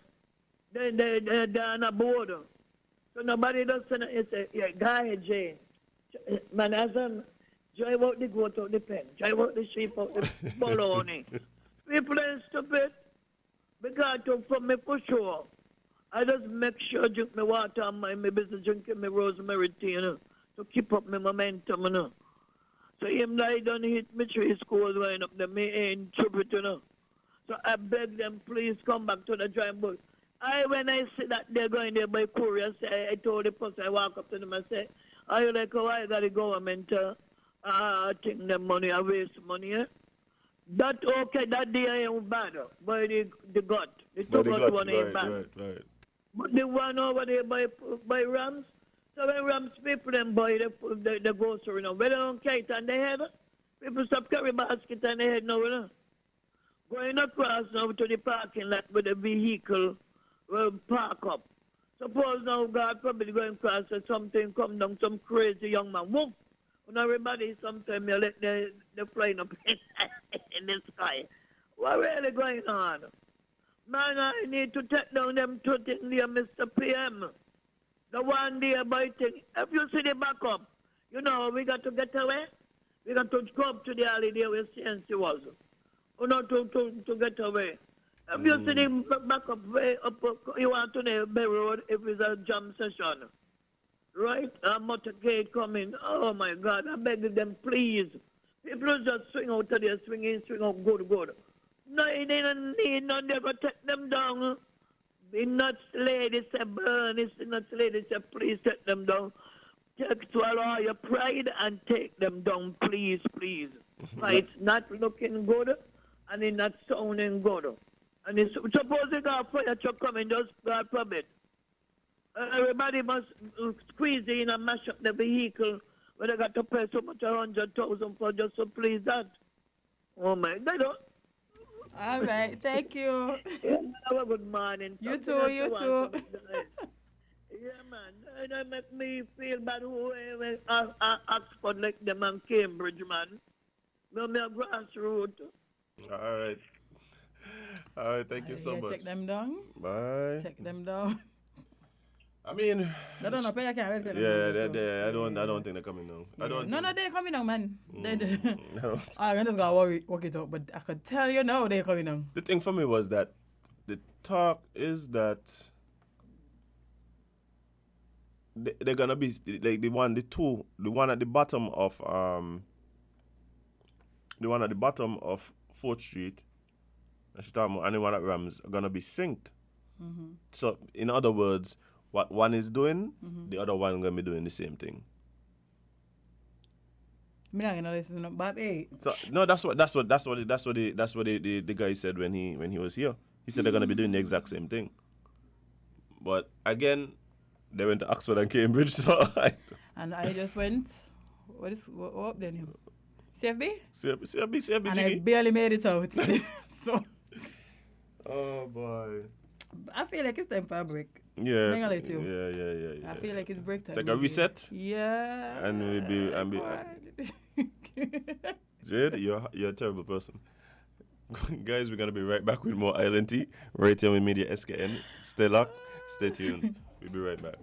they're on a border. So nobody does say, it's a guy, Jane. Man, as drive out the goat out the pen, drive out the sheep out the bologna. People are stupid. Because for me, for sure, I just make sure I drink my water and my business drinking my rosemary tea, to keep up my momentum, So him I don't hit me 3 schools going up there, me ain't stupid, So I beg them, please come back to the drawing board. When I see that they're going there by courier, I told the person, I walk up to them and say, I like how I got the government take them money, I waste money, That okay, that day ain't bad, by the gut. The two gut one ain't bad. Right. But the one over there by Rams, so when Rams people them buy the grocery now, they don't carry it on their head. People stop carry basket on their head now, Going across now to the parking lot with the vehicle will park up. Suppose now God probably going across or something come down, some crazy young man. Whoop! When everybody sometimes you let the flying up in the sky. What really going on? Man, I need to take down them two things there, Mr. PM. The one there by thing. If you see the backup, you know, we got to get away. We got to go up to the alley there where CNC was. Or not to get away. If you see the backup way up, you want to know Bay Road if it's a jam session. Right? A motorcade coming. Oh my God, I beg them, please. People just swing out of there, swing in, swing out, good. No, they don't need no, they go take them down. The nuts lady said, burn, it's the nuts lady said, please take them down. Swallow all your pride and take them down, please. It's not looking good and it's not sounding good. And it's suppose they got a fire truck coming, just God forbid. Everybody must squeeze in and mash up the vehicle when they got to pay so much 100,000 for just to please that. Oh my God. All right, thank you. Yeah, have a good morning. You too. Yeah, man. That make me feel bad whoever Oxford like them and Cambridge, man. No, me a grassroots. All right, thank you so much. Take them down. Bye. Take them down. I mean, I don't know, but I can't take them down. I don't think they're coming down. No, they're coming down, man. I just gotta work it out, but I could tell you now they're coming down. The thing for me was that the talk is that they're gonna be like the one at the bottom of 4th Street, and the one at Rams are gonna be synced. Mm-hmm. So in other words, what one is doing, the other one gonna be doing the same thing. I'm not gonna listen to Bob 8. So no, that's what the guy said when he was here. He said they're gonna be doing the exact same thing. But again, they went to Oxford and Cambridge, so and I just went. What then? CFB? CFB. And I barely made it out. So. Oh boy. I feel like it's time for a break. Yeah. Yeah. I feel like it's break time. Take a reset. Yeah. And we'll be. Jade, you're a terrible person. Guys, we're gonna be right back with more Island Tea right here with Media SKN. Stay locked. Stay tuned. We'll be right back.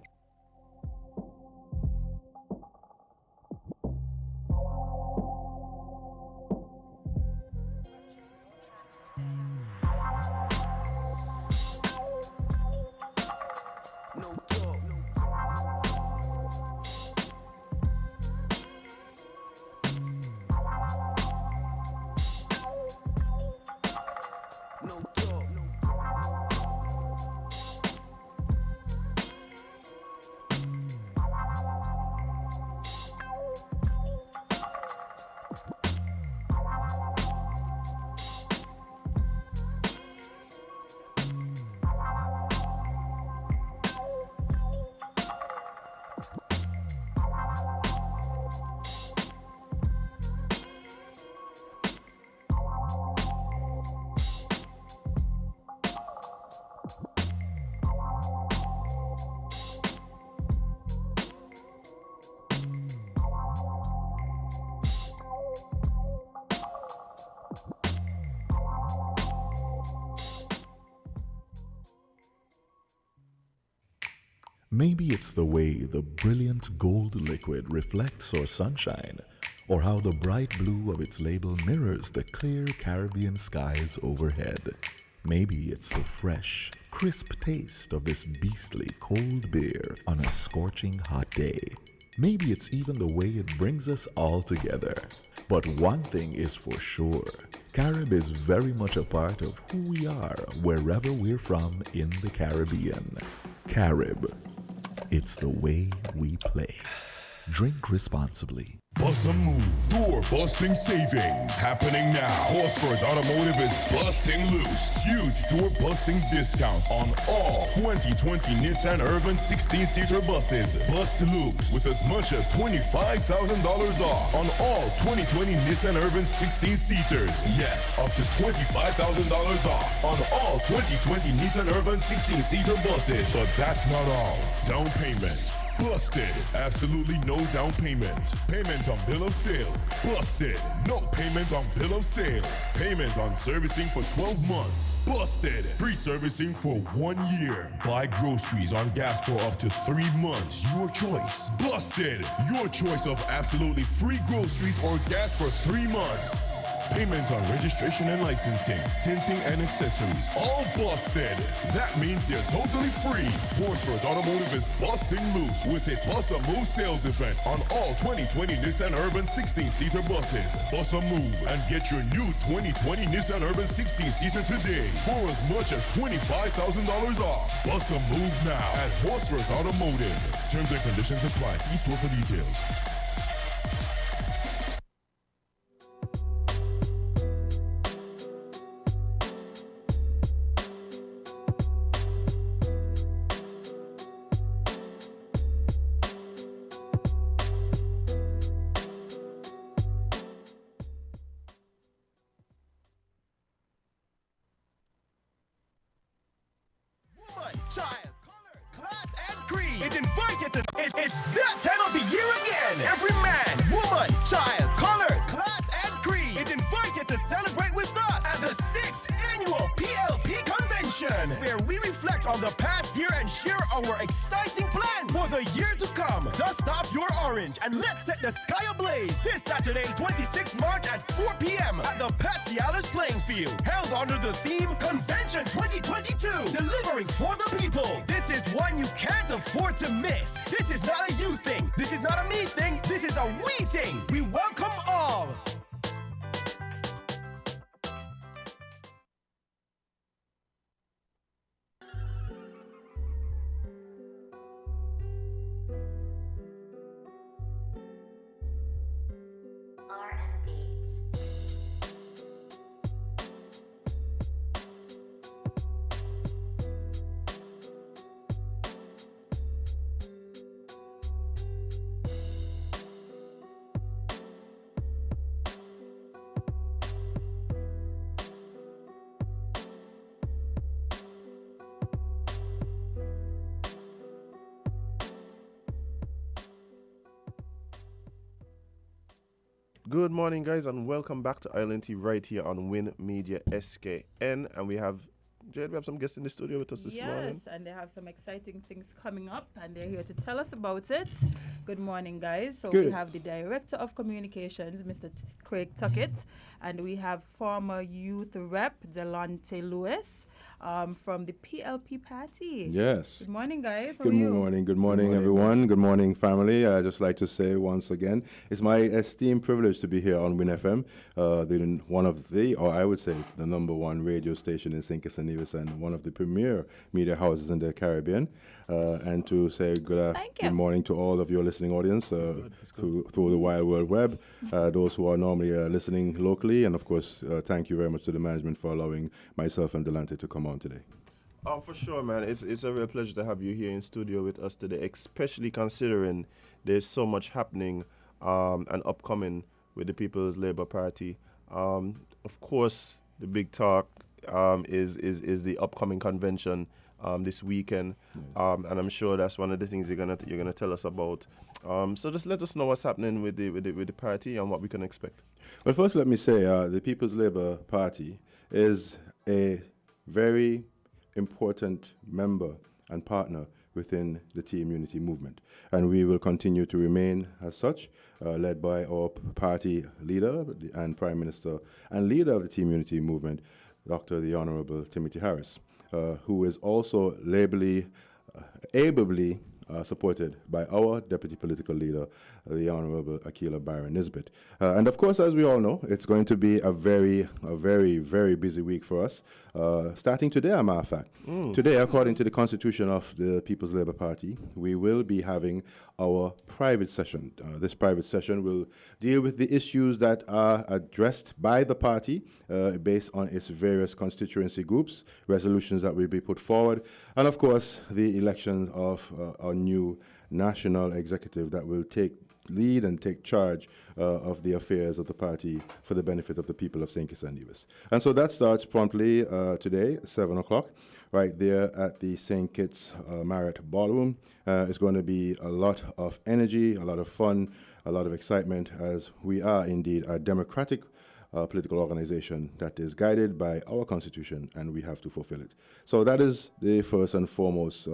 Maybe it's the way the brilliant gold liquid reflects our sunshine, or how the bright blue of its label mirrors the clear Caribbean skies overhead. Maybe it's the fresh, crisp taste of this beastly cold beer on a scorching hot day. Maybe it's even the way it brings us all together. But one thing is for sure, Carib is very much a part of who we are wherever we're from in the Caribbean. Carib. It's the way we play. Drink responsibly. Bust a move. Door-busting savings happening now. Horsford's Automotive is busting loose. Huge door-busting discounts on all 2020 Nissan Urban 16-seater buses. Bust loose with as much as $25,000 off on all 2020 Nissan Urban 16-seaters. Yes, up to $25,000 off on all 2020 Nissan Urban 16-seater buses. But that's not all. Down payment Busted. Absolutely no down payment. Payment on bill of sale. Busted. No payment on bill of sale. Payment on servicing for 12 months. Busted. Free servicing for 1 year. Buy groceries on gas for up to 3 months. Your choice. Busted. Your choice of absolutely free groceries or gas for 3 months. Payment on registration and licensing, tinting and accessories. All busted. That means they're totally free. Horsford Automotive is busting loose with its Bus a Move sales event on all 2020 Nissan Urban 16-seater buses. Bus a Move and get your new 2020 Nissan Urban 16-seater today for as much as $25,000 off. Bus a Move now at Horsford Automotive. Terms and conditions apply. See store for details. Child, color, class, and creed is invited to it's that time of the year again. Every man, woman, child, color, class, and creed is invited to celebrate with us at the 6th annual PLP convention, where we reflect on the past year and share our exciting plan for the year to come. Dust off your orange and let's set the sky ablaze this Saturday, 26 March at 4 p.m. at the Pat Cialis playing field, held under the theme Convention 2022, delivering for the people. This is one you can't afford to miss. This is not a you thing. This is not a me thing. This is a we thing. We welcome all. Good morning, guys, and welcome back to Island T right here on Win Media SKN. And we have, Jade, we have some guests in the studio with us this morning. Yes, and they have some exciting things coming up, and they're here to tell us about it. Good morning, guys. So we have the Director of Communications, Mr. Craig Tuckett, and we have former Youth Rep, Delonte Lewis. From the PLP party. Yes. Good morning, guys. Good morning, everyone. Good morning, family. I'd just like to say once again, it's my esteemed privilege to be here on Win FM, one of the, or I would say the number one radio station in St. Kitts and Nevis and one of the premier media houses in the Caribbean. And to say good morning to all of your listening audience through the Wild World Web, those who are normally listening locally, and of course, thank you very much to the management for allowing myself and Delonte to come on today. Oh, for sure, man. It's a real pleasure to have you here in studio with us today, especially considering there's so much happening and upcoming with the People's Labour Party. Of course, the big talk is the upcoming convention this weekend, and I'm sure that's one of the things you're gonna tell us about. So just let us know what's happening with the party and what we can expect. Well, first let me say the People's Labour Party is a very important member and partner within the Team Unity movement, and we will continue to remain as such, led by our party leader and Prime Minister and leader of the Team Unity movement, Dr. the Honorable Timothy Harris, who is also ably supported by our deputy political leader, the Honorable Akila Byron Nisbet. And of course, as we all know, it's going to be a very, very busy week for us, starting today, as a matter of fact. Today, according to the constitution of the People's Labour Party, we will be having our private session. This private session will deal with the issues that are addressed by the party based on its various constituency groups, resolutions that will be put forward, and of course, the election of our new national executive that will take lead and take charge of the affairs of the party for the benefit of the people of St. Kitts and Nevis. And so that starts promptly today, 7 o'clock. right there at the St. Kitts Marriott Ballroom. It's going to be a lot of energy, a lot of fun, a lot of excitement, as we are indeed a democratic political organization that is guided by our constitution, and we have to fulfill it. So that is the first and foremost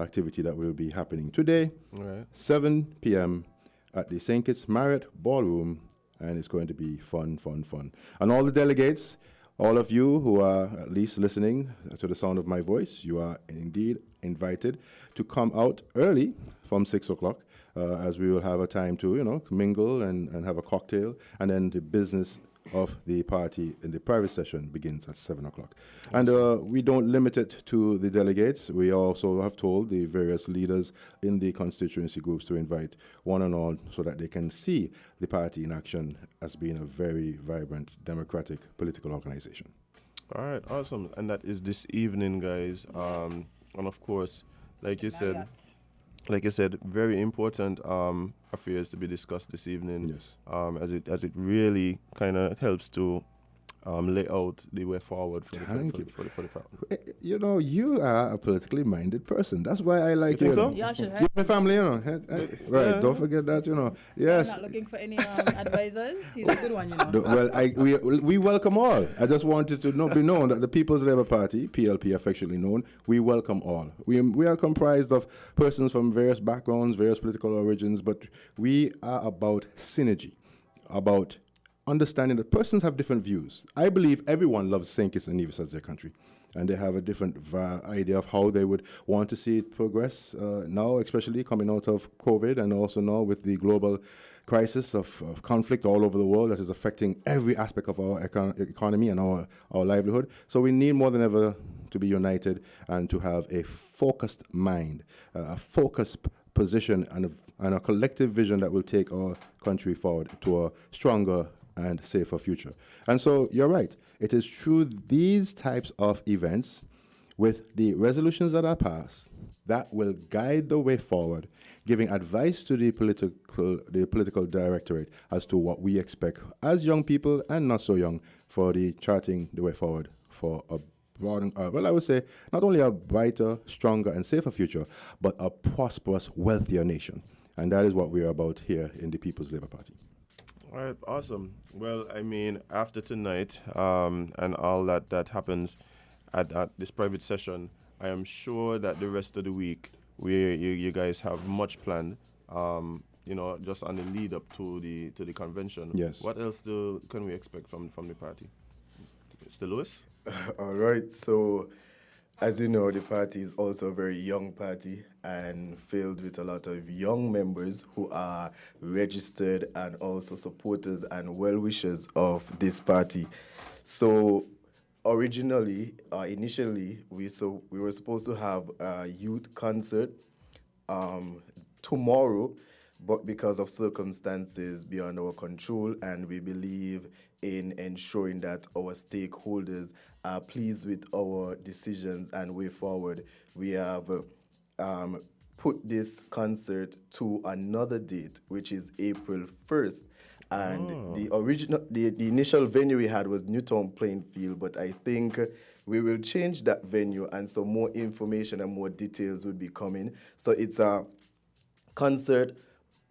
activity that will be happening today, 7 p.m. at the St. Kitts Marriott Ballroom, and it's going to be fun, fun, fun. And all the delegates, all of you who are at least listening to the sound of my voice, you are indeed invited to come out early from 6 o'clock, as we will have a time to, mingle and have a cocktail, and then the business of the party in the private session begins at 7 o'clock. And we don't limit it to the delegates. We also have told the various leaders in the constituency groups to invite one and all so that they can see the party in action as being a very vibrant, democratic political organization. All right, awesome. And that is this evening, guys. And of course, like you said, very important affairs to be discussed this evening. Yes. As it really kind of helps to lay out the way forward for the family. You are a politically minded person. That's why I like you. So? Yeah, sure. You're my family, Right, don't forget that, Yes. I'm not looking for any advisors. He's a good one, Well, we welcome all. I just wanted to be known that the People's Labour Party, PLP affectionately known, we welcome all. We are comprised of persons from various backgrounds, various political origins, but we are about synergy, about understanding that persons have different views. I believe everyone loves St. Kitts and Nevis as their country, and they have a different idea of how they would want to see it progress now, especially coming out of COVID, and also now with the global crisis of conflict all over the world that is affecting every aspect of our economy and our livelihood. So we need more than ever to be united and to have a focused mind, a focused position, and a collective vision that will take our country forward to a stronger and safer future. And so you're right. It is through these types of events, with the resolutions that are passed, that will guide the way forward, giving advice to the political directorate as to what we expect as young people and not so young for the charting the way forward for a broad, I would say, not only a brighter, stronger, and safer future, but a prosperous, wealthier nation. And that is what we are about here in the People's Labour Party. All right, awesome. Well, I mean, after tonight and all that happens at this private session, I am sure that the rest of the week you guys have much planned. Just on the lead up to the convention. Yes. What else can we expect from the party? Mr. Lewis? All right. So, as you know, the party is also a very young party and filled with a lot of young members who are registered and also supporters and well-wishers of this party. So, initially, we were supposed to have a youth concert tomorrow, but because of circumstances beyond our control, and we believe in ensuring that our stakeholders are pleased with our decisions and way forward, we have put this concert to another date, which is April 1st. And the initial venue we had was Newtown Plainfield, but I think we will change that venue, and so more information and more details will be coming. So it's a concert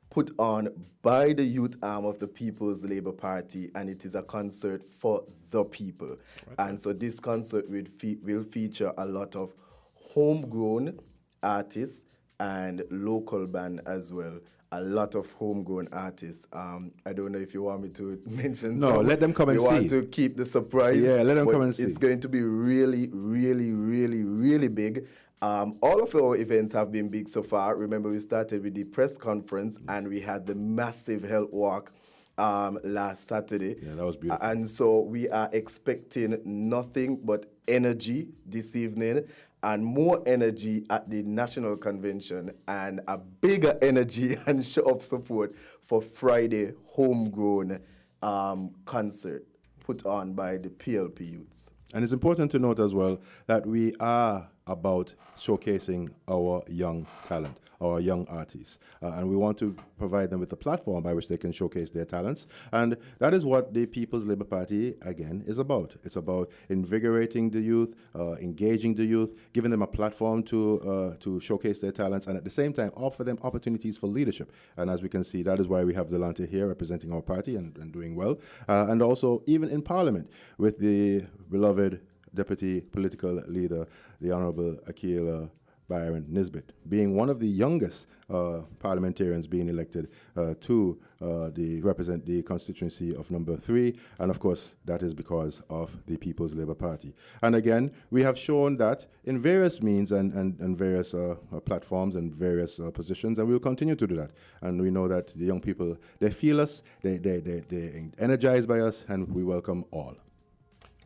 put on by the youth arm of the People's Labour Party, and it is a concert for the people. Okay. And so this concert will feature a lot of homegrown artists and local band as well. A lot of homegrown artists. I don't know if you want me to mention. No, let them come and see. You want to keep the surprise. Yeah, let them come and see. It's going to be really, really, really, really big. All of our events have been big so far. Remember, we started with the press conference and we had the massive health walk last Saturday. Yeah, that was beautiful. And so we are expecting nothing but energy this evening, and more energy at the National Convention, and a bigger energy and show of support for Friday homegrown concert put on by the PLP youths. And it's important to note as well that we are about showcasing our young talent, our young artists. And we want to provide them with a platform by which they can showcase their talents. And that is what the People's Labour Party, again, is about. It's about invigorating the youth, engaging the youth, giving them a platform to showcase their talents, and at the same time offer them opportunities for leadership. And as we can see, that is why we have Delante here representing our party and doing well. And also even in Parliament with the beloved Deputy Political Leader, the Honourable Akila Byron Nisbet, being one of the youngest parliamentarians being elected to represent the constituency of number 3, and of course that is because of the People's Labour Party. And again, we have shown that in various means and various platforms and various positions, and we will continue to do that. And we know that the young people, they feel us, they're energized by us, and we welcome all.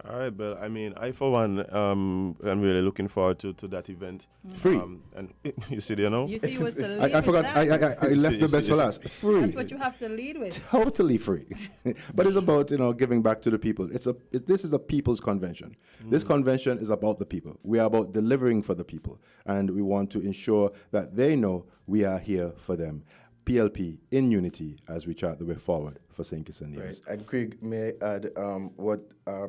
All right, Bill. I mean, I for one, I'm really looking forward to that event. Free. And you see, you know, You see what's the I forgot. I left the best for last. Free. That's what you have to lead with. Totally free. But it's about giving back to the people. This is a people's convention. This convention is about the people. We are about delivering for the people, and we want to ensure that they know we are here for them. PLP in unity as we chart the way forward for St. Kitts and Nevis. Right. And Craig, may I add what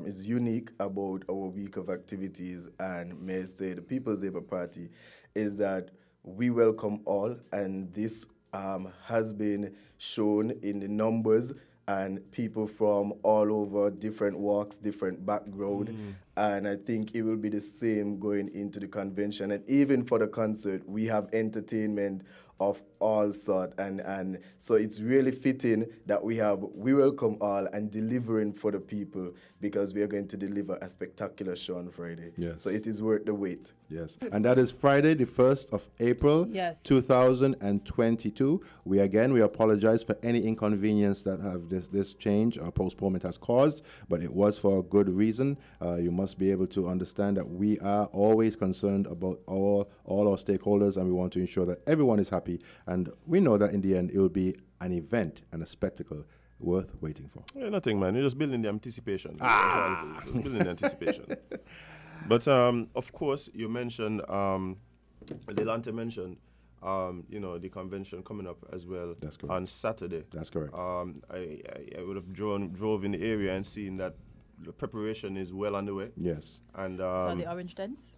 is unique about our week of activities, and may I say the People's Labour Party, is that we welcome all, and this has been shown in the numbers and people from all over, different walks, different background. And I think it will be the same going into the convention. And even for the concert, we have entertainment of all sorts. And so it's really fitting that we welcome all and delivering for the people, because we are going to deliver a spectacular show on Friday. Yes. So it is worth the wait. Yes. And that is Friday, the 1st of April, Yes. 2022. We apologize for any inconvenience that have this change or postponement has caused, but it was for a good reason. You must be able to understand that we are always concerned about all our stakeholders, and we want to ensure that everyone is happy. And we know that in the end, it will be an event and a spectacle worth waiting for. Yeah, nothing, man. You're just building the anticipation. Just building the anticipation. But of course, you mentioned, Delante mentioned, the convention coming up as well. That's correct. On Saturday. That's correct. I would have drove in the area and seen that the preparation is well underway. Yes. And So the orange tents?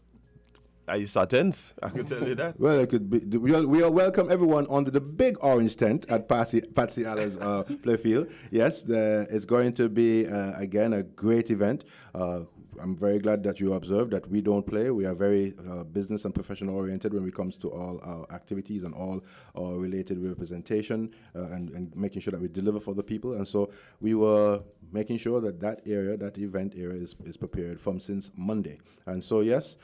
I saw tents, I can tell you that. Well, it could be. We are welcome everyone under the big orange tent at Patsy Alla's playfield. Yes, it's going to be again a great event. I'm very glad that you observed that we don't play. We are very business and professional oriented when it comes to all our activities and all our related representation and making sure that we deliver for the people. And so we were making sure that event area is prepared from since Monday. And so, yes,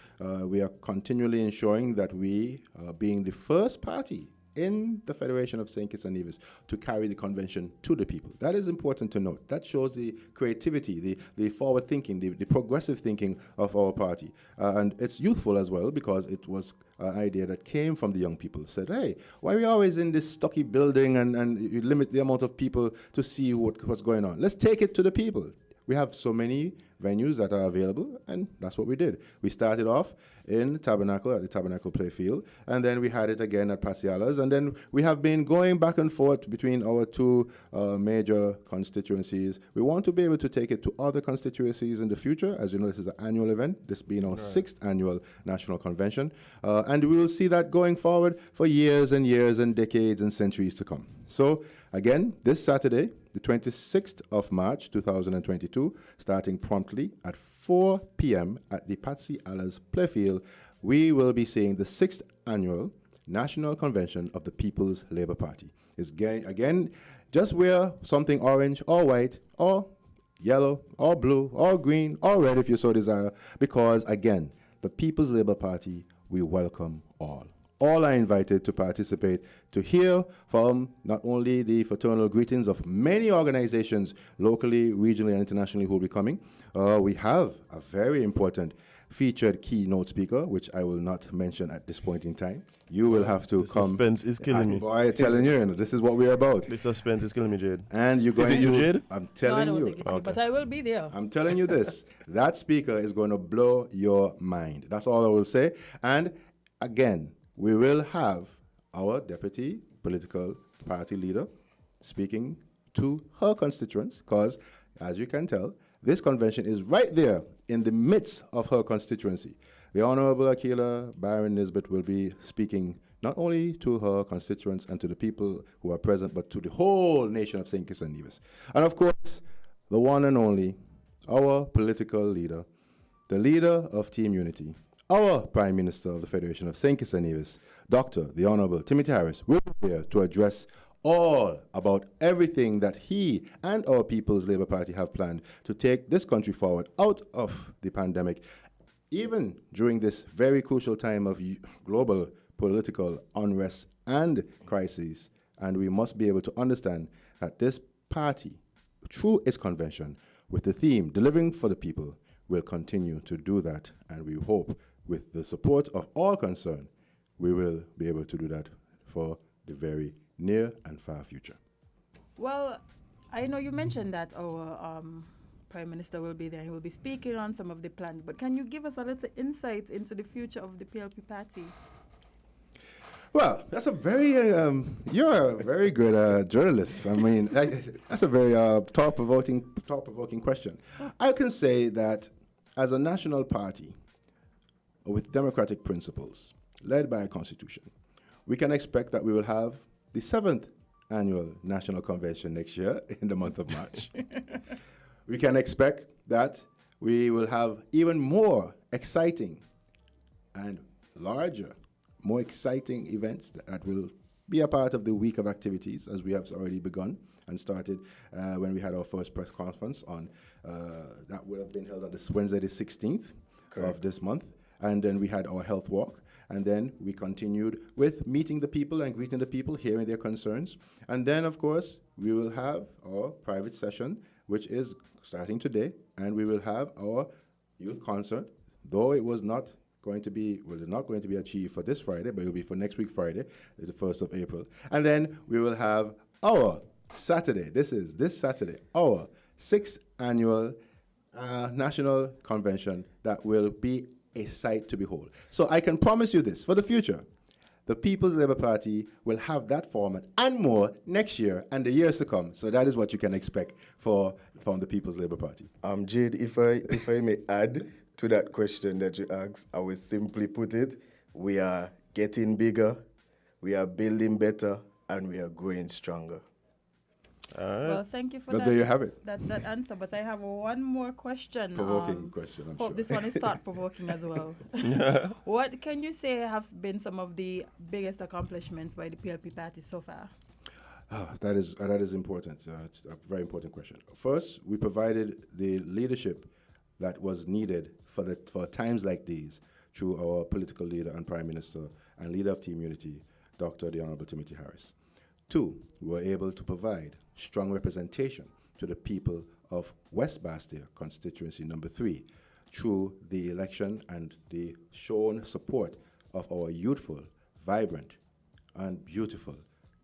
we are continually ensuring that we, being the first party in the Federation of St. Kitts and Nevis, to carry the convention to the people. That is important to note. That shows the creativity, the forward thinking, the progressive thinking of our party. And it's youthful as well, because it was an idea that came from the young people. Said, hey, why are we always in this stocky building and you limit the amount of people to see what's going on? Let's take it to the people. We have so many venues that are available, and that's what we did. We started off in Tabernacle, at the Tabernacle Playfield, and then we had it again at Patsy Alla's, and then we have been going back and forth between our two major constituencies. We want to be able to take it to other constituencies in the future. As you know, this is an annual event, this being our 6th annual national convention, and we will see that going forward for years and years and decades and centuries to come. So, again, this Saturday, the 26th of March, 2022, starting promptly at 4 p.m. at the Patsy Alla's Playfield, we will be seeing the 6th annual National Convention of the People's Labour Party. It's again, just wear something orange or white or yellow or blue or green or red if you so desire, because, again, the People's Labour Party, we welcome all. All are invited to participate, to hear from not only the fraternal greetings of many organizations locally, regionally, and internationally who will be coming. We have a very important featured keynote speaker, which I will not mention at this point in time. You will have to The come. suspense is killing me. Boy, I'm telling you, this is what we're about. The suspense is killing me, Jade. And you're going Is it you, Jade? I'm No, I telling don't you. think it's me, but I will be there. I'm telling you this. That speaker is going to blow your mind. That's all I will say. And again, we will have our deputy political party leader speaking to her constituents, because, as you can tell, this convention is right there in the midst of her constituency. The Honorable Akila Byron Nisbet will be speaking not only to her constituents and to the people who are present, but to the whole nation of St. Kitts and Nevis. And of course, the one and only, our political leader, the leader of Team Unity, our Prime Minister of the Federation of St. Kitts and Nevis, Dr. the Honorable Timothy Harris, will be here to address all about everything that he and our People's Labour Party have planned to take this country forward out of the pandemic, even during this very crucial time of global political unrest and crises. And we must be able to understand that this party, through its convention, with the theme Delivering for the People, will continue to do that. And we hope, with the support of all concerned, we will be able to do that for the very near and far future. Well, I know you mentioned that our Prime Minister will be there. He will be speaking on some of the plans. But can you give us a little insight into the future of the PLP party? Well, that's a very, you're a very good journalist. I mean, that's a very thought-provoking question. I can say that as a national party with democratic principles, led by a constitution, we can expect that we will have the 7th annual National Convention next year in the month of March. We can expect that we will have even more exciting and larger, more exciting events that will be a part of the week of activities, as we have already begun and started when we had our first press conference on, that would have been held on this Wednesday the 16th of this month. And then we had our health walk. And then we continued with meeting the people and greeting the people, hearing their concerns. And then, of course, we will have our private session, which is starting today. And we will have our youth concert, though it was not going to be, well, it's not going to be achieved for this Friday, but it will be for next week Friday, the 1st of April. And then we will have our Saturday, this Saturday, our 6th annual national convention that will be a sight to behold. So I can promise you this, for the future, the People's Labour Party will have that format and more next year and the years to come. So that is what you can expect from the People's Labour Party. Jade, if I may add to that question that you asked, I will simply put it, we are getting bigger, we are building better, and we are growing stronger. Well, thank you for But that. there you have it. That answer. But I have one more question. Provoking question, I'm hope sure. this one is thought-provoking as well. What can you say have been some of the biggest accomplishments by the PLP party so far? That is important. It's a very important question. First, we provided the leadership that was needed for times like these through our political leader and Prime Minister and leader of Team Unity, Dr. the Honorable Timothy Harris. 2, we were able to provide strong representation to the people of West Bastia, constituency number 3, through the election and the shown support of our youthful, vibrant, and beautiful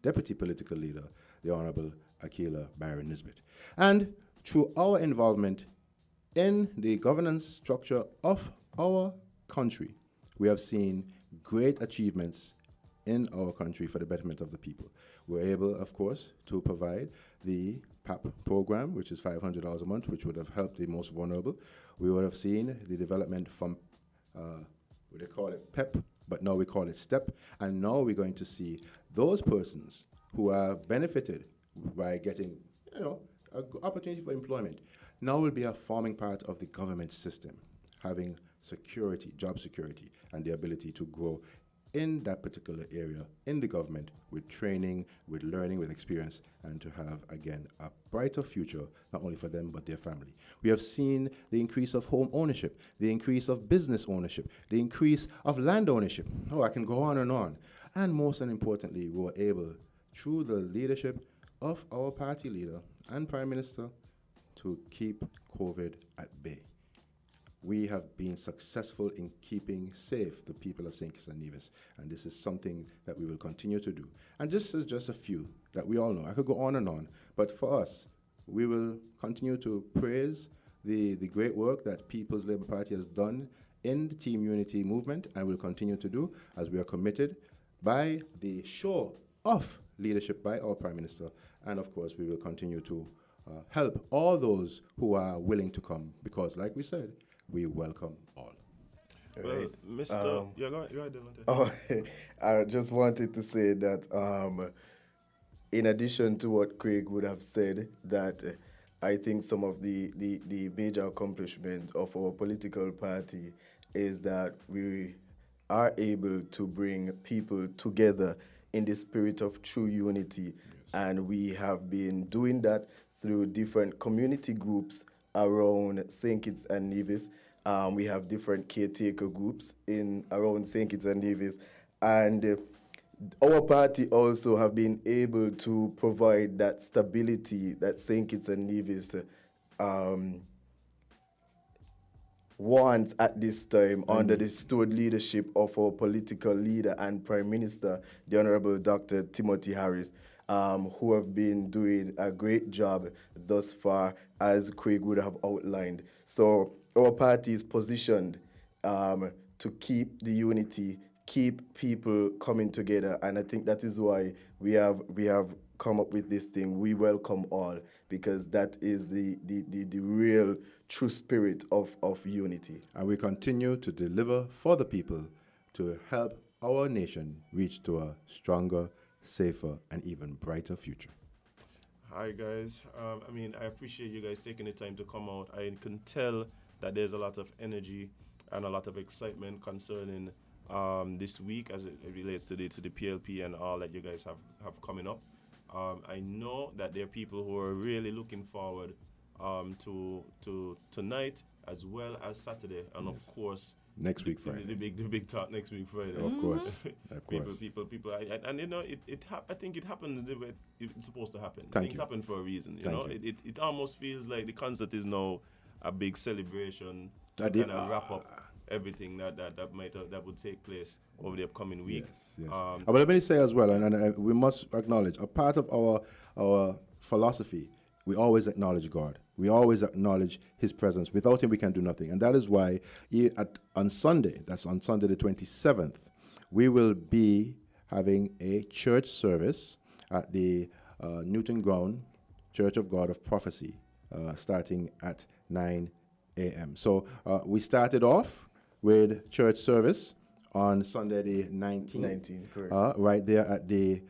deputy political leader, the Honorable Akila Byron Nisbet. And through our involvement in the governance structure of our country, we have seen great achievements in our country for the betterment of the people. We're able, of course, to provide the PAP program, which is $500 a month, which would have helped the most vulnerable. We would have seen the development from, they call it PEP, but now we call it STEP. And now we're going to see those persons who are benefited by getting, an opportunity for employment, now will be a forming part of the government system, having security, job security, and the ability to grow in that particular area in the government with training, with learning, with experience, and to have, again, a brighter future, not only for them, but their family. We have seen the increase of home ownership, the increase of business ownership, the increase of land ownership. I can go on. And most importantly, we were able, through the leadership of our party leader and Prime Minister, to keep COVID at bay. we have been successful in keeping safe the people of St. Kitts and Nevis. And this is something that we will continue to do. And this is just a few that we all know. I could go on and on, but for us, we will continue to praise the great work that People's Labour Party has done in the Team Unity movement, and will continue to do, as we are committed by the show of leadership by our Prime Minister. And of course, we will continue to help all those who are willing to come, because like we said, we welcome all. Well, Mr. Yeah, go ahead, Dylan. Oh, I just wanted to say that in addition to what Craig would have said, that I think some of the major accomplishment of our political party is that we are able to bring people together in the spirit of true unity. Yes. And we have been doing that through different community groups around St. Kitts and Nevis. We have different caretaker groups around St. Kitts and Nevis. And our party also have been able to provide that stability that St. Kitts and Nevis wants at this time under the steward leadership of our political leader and Prime Minister, the Honorable Dr. Timothy Harris, who have been doing a great job thus far, as Craig would have outlined. So our party is positioned to keep the unity, keep people coming together, and I think that is why we have come up with this thing. We welcome all, because that is the real true spirit of unity. And we continue to deliver for the people to help our nation reach to a stronger, safer, and even brighter future. Hi guys, I appreciate you guys taking the time to come out. I can tell that there's a lot of energy and a lot of excitement concerning this week as it relates to the PLP and all that you guys have coming up. I know that there are people who are really looking forward to tonight as well as Saturday, and yes, of course next week Friday. The big talk next week Friday. Of course, of course. People. And you know, I think it happened the way it's supposed to happen. Things happen for a reason. You know, it almost feels like the concert is now a big celebration and a wrap up everything that would take place over the upcoming week. Yes. But let me say as well, and we must acknowledge a part of our philosophy. We always acknowledge God. We always acknowledge His presence. Without Him, we can do nothing. And that is why on Sunday, that's on Sunday the 27th, we will be having a church service at the Newton Ground Church of God of Prophecy, starting at 9 a.m. So we started off with church service on Sunday the 19th. Correct. Right there at the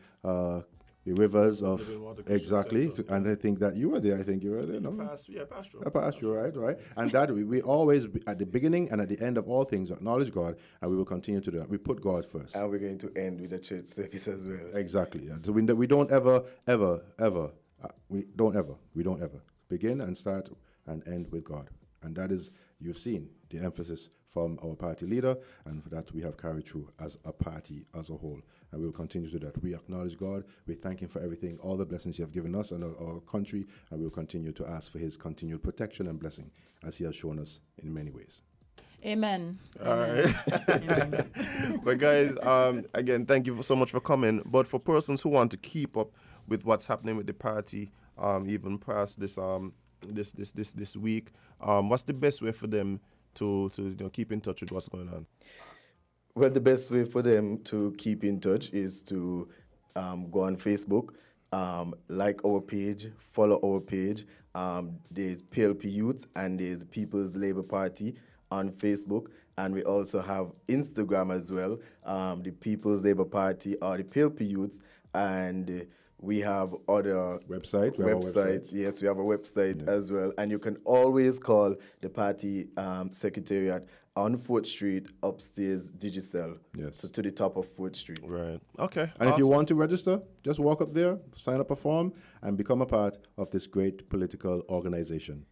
rivers of, exactly, and I think that you were there. I think you were there, no? Pastoral, right. And that we always, at the beginning and at the end of all things, acknowledge God, and we will continue to do that. We put God first. And we're going to end with the church service as well. Exactly. Yeah. So we don't ever begin and start and end with God. And that is, you've seen the emphasis from our party leader, and that we have carried through as a party as a whole. And we will continue to do that. We acknowledge God. We thank Him for everything, all the blessings He has given us and our country, and we will continue to ask for His continued protection and blessing, as He has shown us in many ways. Amen. All right. Amen. But guys, again, thank you so much for coming. But for persons who want to keep up with what's happening with the party, even past this week, what's the best way for them to keep in touch with what's going on? Well, the best way for them to keep in touch is to go on Facebook, like our page, follow our page. There's PLP Youth and there's People's Labour Party on Facebook, and we also have Instagram as well, the People's Labour Party or the PLP Youth, and we have other website. Yes, we have a website as well. And you can always call the party secretariat on 4th Street, upstairs, Digicel. Yes. So to the top of 4th Street. Right. Okay. And if you want to register, just walk up there, sign up a form, and become a part of this great political organization.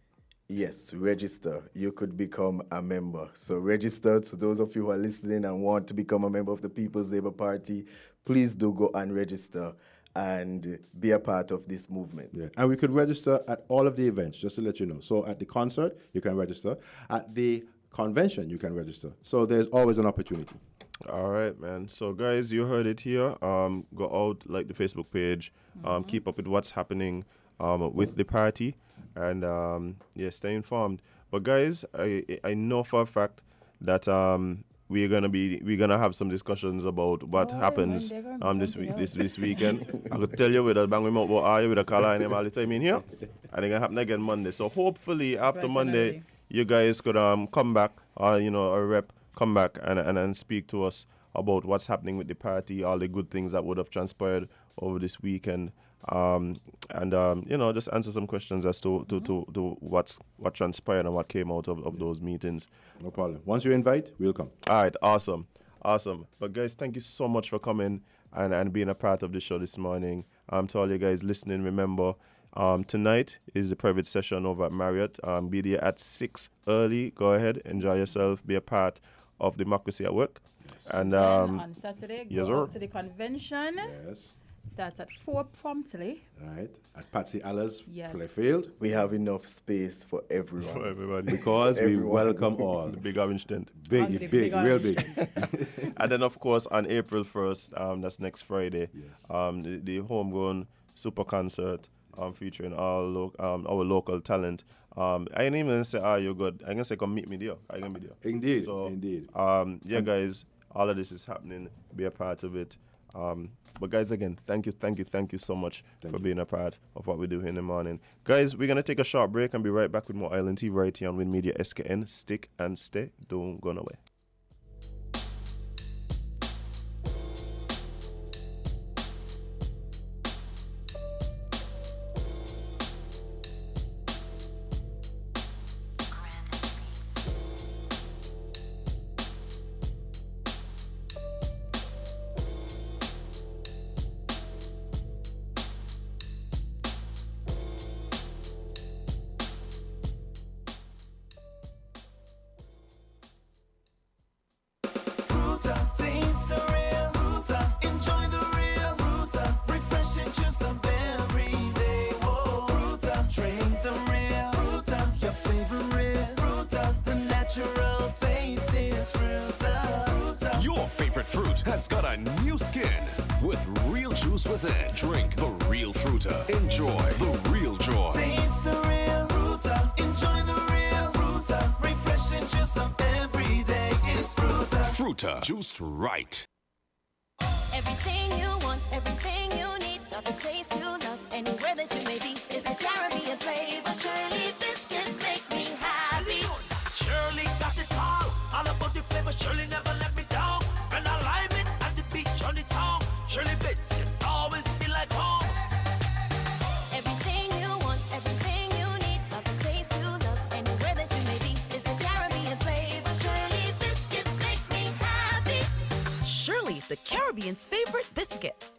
Yes, register. You could become a member. So register. To those of you who are listening and want to become a member of the People's Labour Party, please do go and register and be a part of this movement. Yeah, and we could register at all of the events, just to let you know. So at the concert, you can register. At the convention, you can register. So there's always an opportunity. All right, man. So, guys, you heard it here. Go out, like the Facebook page. Keep up with what's happening with the party. And, stay informed. But, guys, I know for a fact that we're gonna have some discussions about what happens this weekend. I could tell you with a bang with with a color and all the time in here. And it's gonna happen again Monday. So hopefully after Monday you guys could come back or a rep come back and speak to us about what's happening with the party, all the good things that would have transpired over this weekend. Just answer some questions as to what transpired and what came out of those meetings. No problem. Once you invite, we'll come. All right, awesome. But guys, thank you so much for coming and being a part of the show this morning. To all you guys listening, remember, tonight is the private session over at Marriott. Be there at 6 early. Go ahead, enjoy yourself, be a part of Democracy at Work. And on Saturday, yes, go sir. out to the convention. Yes. Starts at 4 promptly. Right. At Patsy Alla's Yes. Playfield. We have enough space for everyone. For everybody. Because we Everyone. welcome all. The big orange tent. Big, real big. And then, of course, on April 1st, that's next Friday, Yes. the homegrown super concert featuring all our local talent. I ain't even say, you good. I'm going to say, come meet me there. I'm going to be there. Indeed, So, indeed. Guys, all of this is happening. Be a part of it. But guys, again, thank you so much for being a part of what we do here in the morning. Guys, we're going to take a short break and be right back with more Island T right here on Win Media SKN. Stick and stay. Don't go nowhere. Taste the real Fruta. Enjoy the real Fruta. Refreshing juice of every day. Whoa, Fruta. Drink the real Fruta. Your favorite Fruta. The natural taste is Fruta. Fruta. Your favorite fruit has got a new skin with real juice within. Drink the real Fruta. Enjoy the real joy. Taste the real Fruta. Enjoy the real Fruta. Refreshing juice of every day is Fruta. Fruta, juiced right. Everything you want, everything you need, got the taste you love, anywhere that you may be, is the Caribbean flavor. Shirley biscuits make me happy. Shirley got it all about the flavor. Shirley never let me down. When I lime it at the beach on the town, Shirley biscuits always feel like home. Everything you want, everything you need, got the taste you love, anywhere that you may be, is the Caribbean flavor. Shirley biscuits make me happy. Shirley, the Caribbean's favorite biscuit.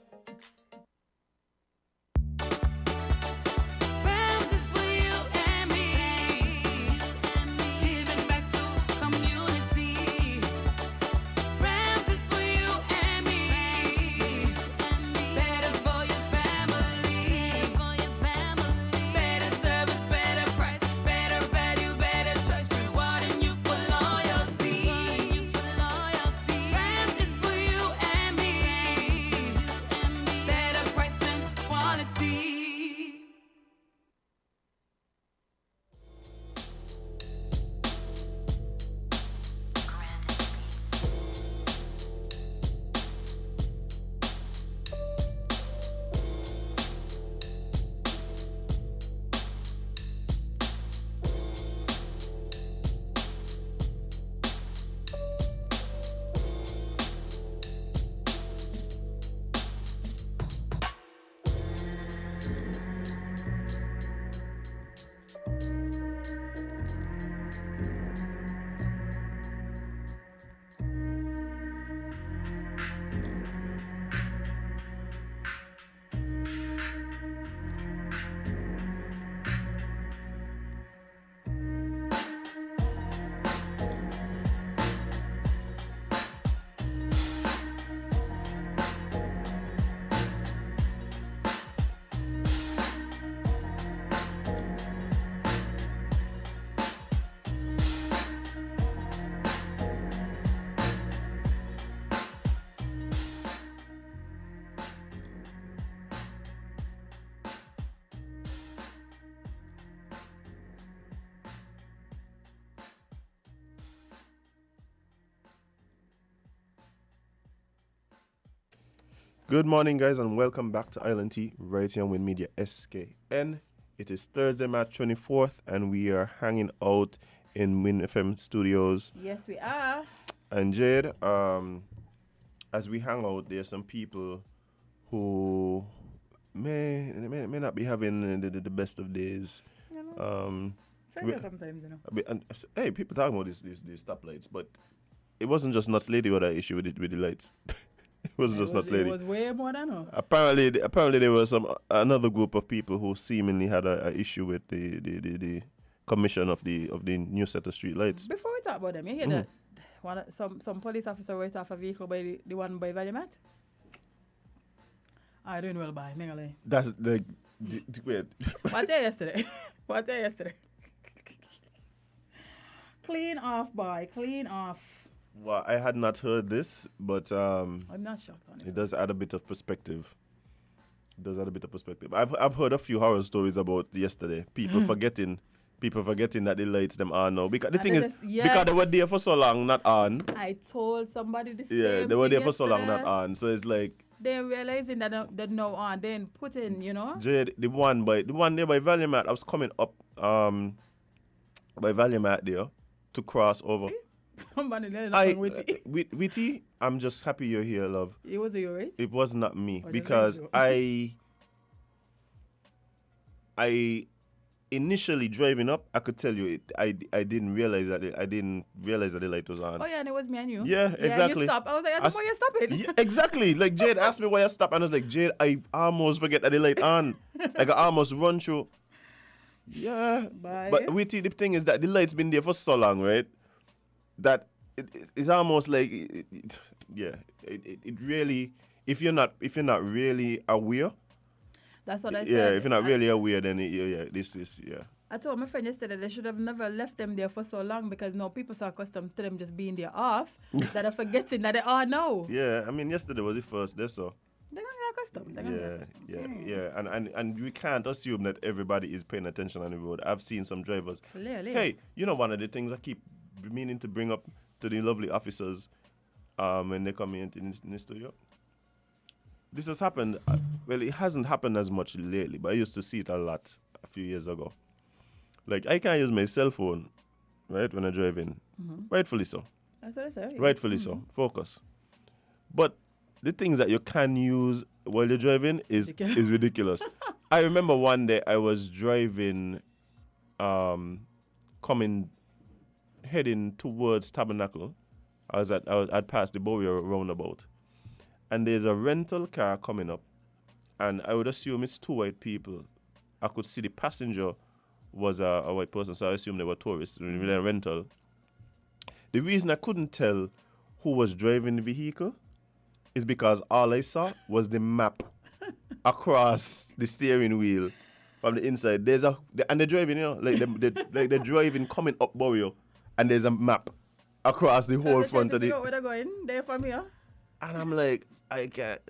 Good morning, guys, and welcome back to Island Tea, right here on Win Media SKN. It is Thursday, March 24th, and we are hanging out in Win FM studios. Yes, we are. And Jade, as we hang out, there's some people who may not be having the best of days. Sometimes, you know. Hey, people talking about these stoplights, but it wasn't just Nuts Lady with that issue with the lights. It wasn't just Nuts Lady. It was way more than her. Apparently there was another group of people who seemingly had a issue with the commission of the new set of street lights. Before we talk about them, you hear that some police officer wrote off a vehicle by the one by Valimat? I doing well by Mingale. That's the wait. What day yesterday? What day yesterday? Clean off, boy. Clean off. Well, I had not heard this, but I'm not shocked, honestly. it does add a bit of perspective. I've heard a few horror stories about yesterday. People forgetting that the lights them on now. Because the thing is, because they were there for so long, not on. I told somebody the same Yeah, they were there for so long, yesterday. not on. So it's like They're realizing that they're no on. Then put in, you know. Jade, the one there by Valimat, I was coming up by Valimat there to cross over. See? Somebody let it Witty. Witty, I'm just happy you're here, love. It was you, right? It was not me Oh, because just I initially driving up, I could tell you I didn't realize that the light was on. Oh yeah, and it was me and you. Yeah, exactly. You stopped. I was like, I don't know why you're stopping. Yeah, exactly. Like Jade asked me why I stopped, and I was like, Jade, I almost forget that the light on. Like I almost run through. Yeah. Bye. But Witty, the thing is that the light's been there for so long, right? That it's almost like it really, if you're not really aware. That's what I said. Yeah, if you're not really aware, then this is. I told my friend yesterday they should have never left them there for so long because now people are accustomed to them just being there off that are forgetting that they are now. Yeah, I mean yesterday was the first day, so. They're gonna get accustomed. Yeah. And we can't assume that everybody is paying attention on the road. I've seen some drivers. Clearly. Hey, you know one of the things I keep meaning to bring up to the lovely officers when they come in the studio? This has happened, well, it hasn't happened as much lately, but I used to see it a lot a few years ago. Like, I can't use my cell phone, right, when I drive in. Rightfully so. That's what I said. Rightfully so. Focus. But the things that you can use while you're driving is ridiculous. I remember one day I was driving, heading towards Tabernacle. I'd passed the Bowie roundabout. And there's a rental car coming up. And I would assume it's two white people. I could see the passenger was a white person, so I assume they were tourists in a rental. The reason I couldn't tell who was driving the vehicle is because all I saw was the map across the steering wheel from the inside. And they're driving, you know, they're driving coming up Bowie, and there's a map across the whole front of the. Where they're going? They're from here. And I'm like, I can't,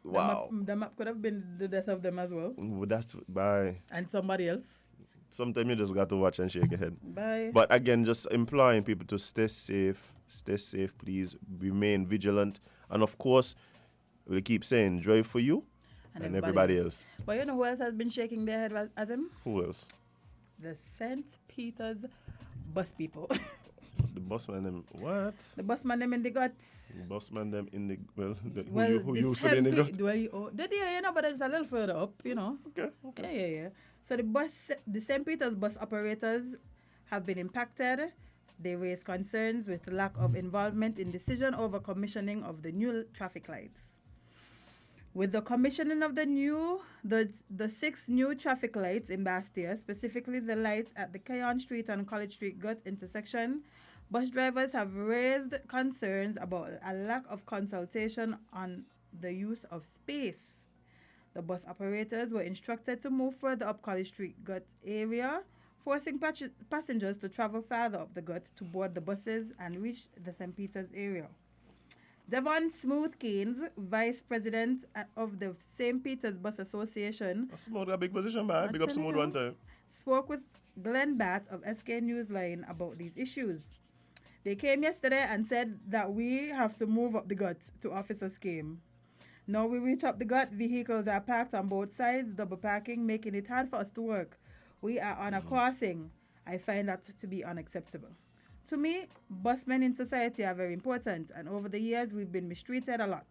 wow. The map could have been the death of them as well. That's bye. And somebody else. Sometimes you just got to watch and shake your head. Bye. But again, just imploring people to stay safe, please. Remain vigilant. And of course, we keep saying, drive for you and everybody else. But you know who else has been shaking their head as him? Who else? The St. Peter's bus people. The busman them, what? The busman them in the guts. The busman them in the, who the used to be in the gut? Did you know, but it's a little further up, you know. Okay. Yeah. So the St. Peter's bus operators have been impacted. They raise concerns with lack of involvement in decision over commissioning of the new traffic lights. With the commissioning of the 6 new traffic lights in Bastia, specifically the lights at the Cayon Street and College Street Gut intersection, bus drivers have raised concerns about a lack of consultation on the use of space. The bus operators were instructed to move further up College Street Gut area, forcing passengers to travel farther up the Gut to board the buses and reach the St. Peter's area. Devon Smooth Keynes, Vice President of the St. Peter's Bus Association, Smooth got a big position, man. Big up Smooth one time. spoke with Glenn Batt of SK Newsline about these issues. They came yesterday and said that we have to move up the Gut to Officers came. Now we reach up the gut, vehicles are parked on both sides, double parking, making it hard for us to work. We are on a crossing. I find that to be unacceptable. To me, busmen in society are very important, and over the years we've been mistreated a lot,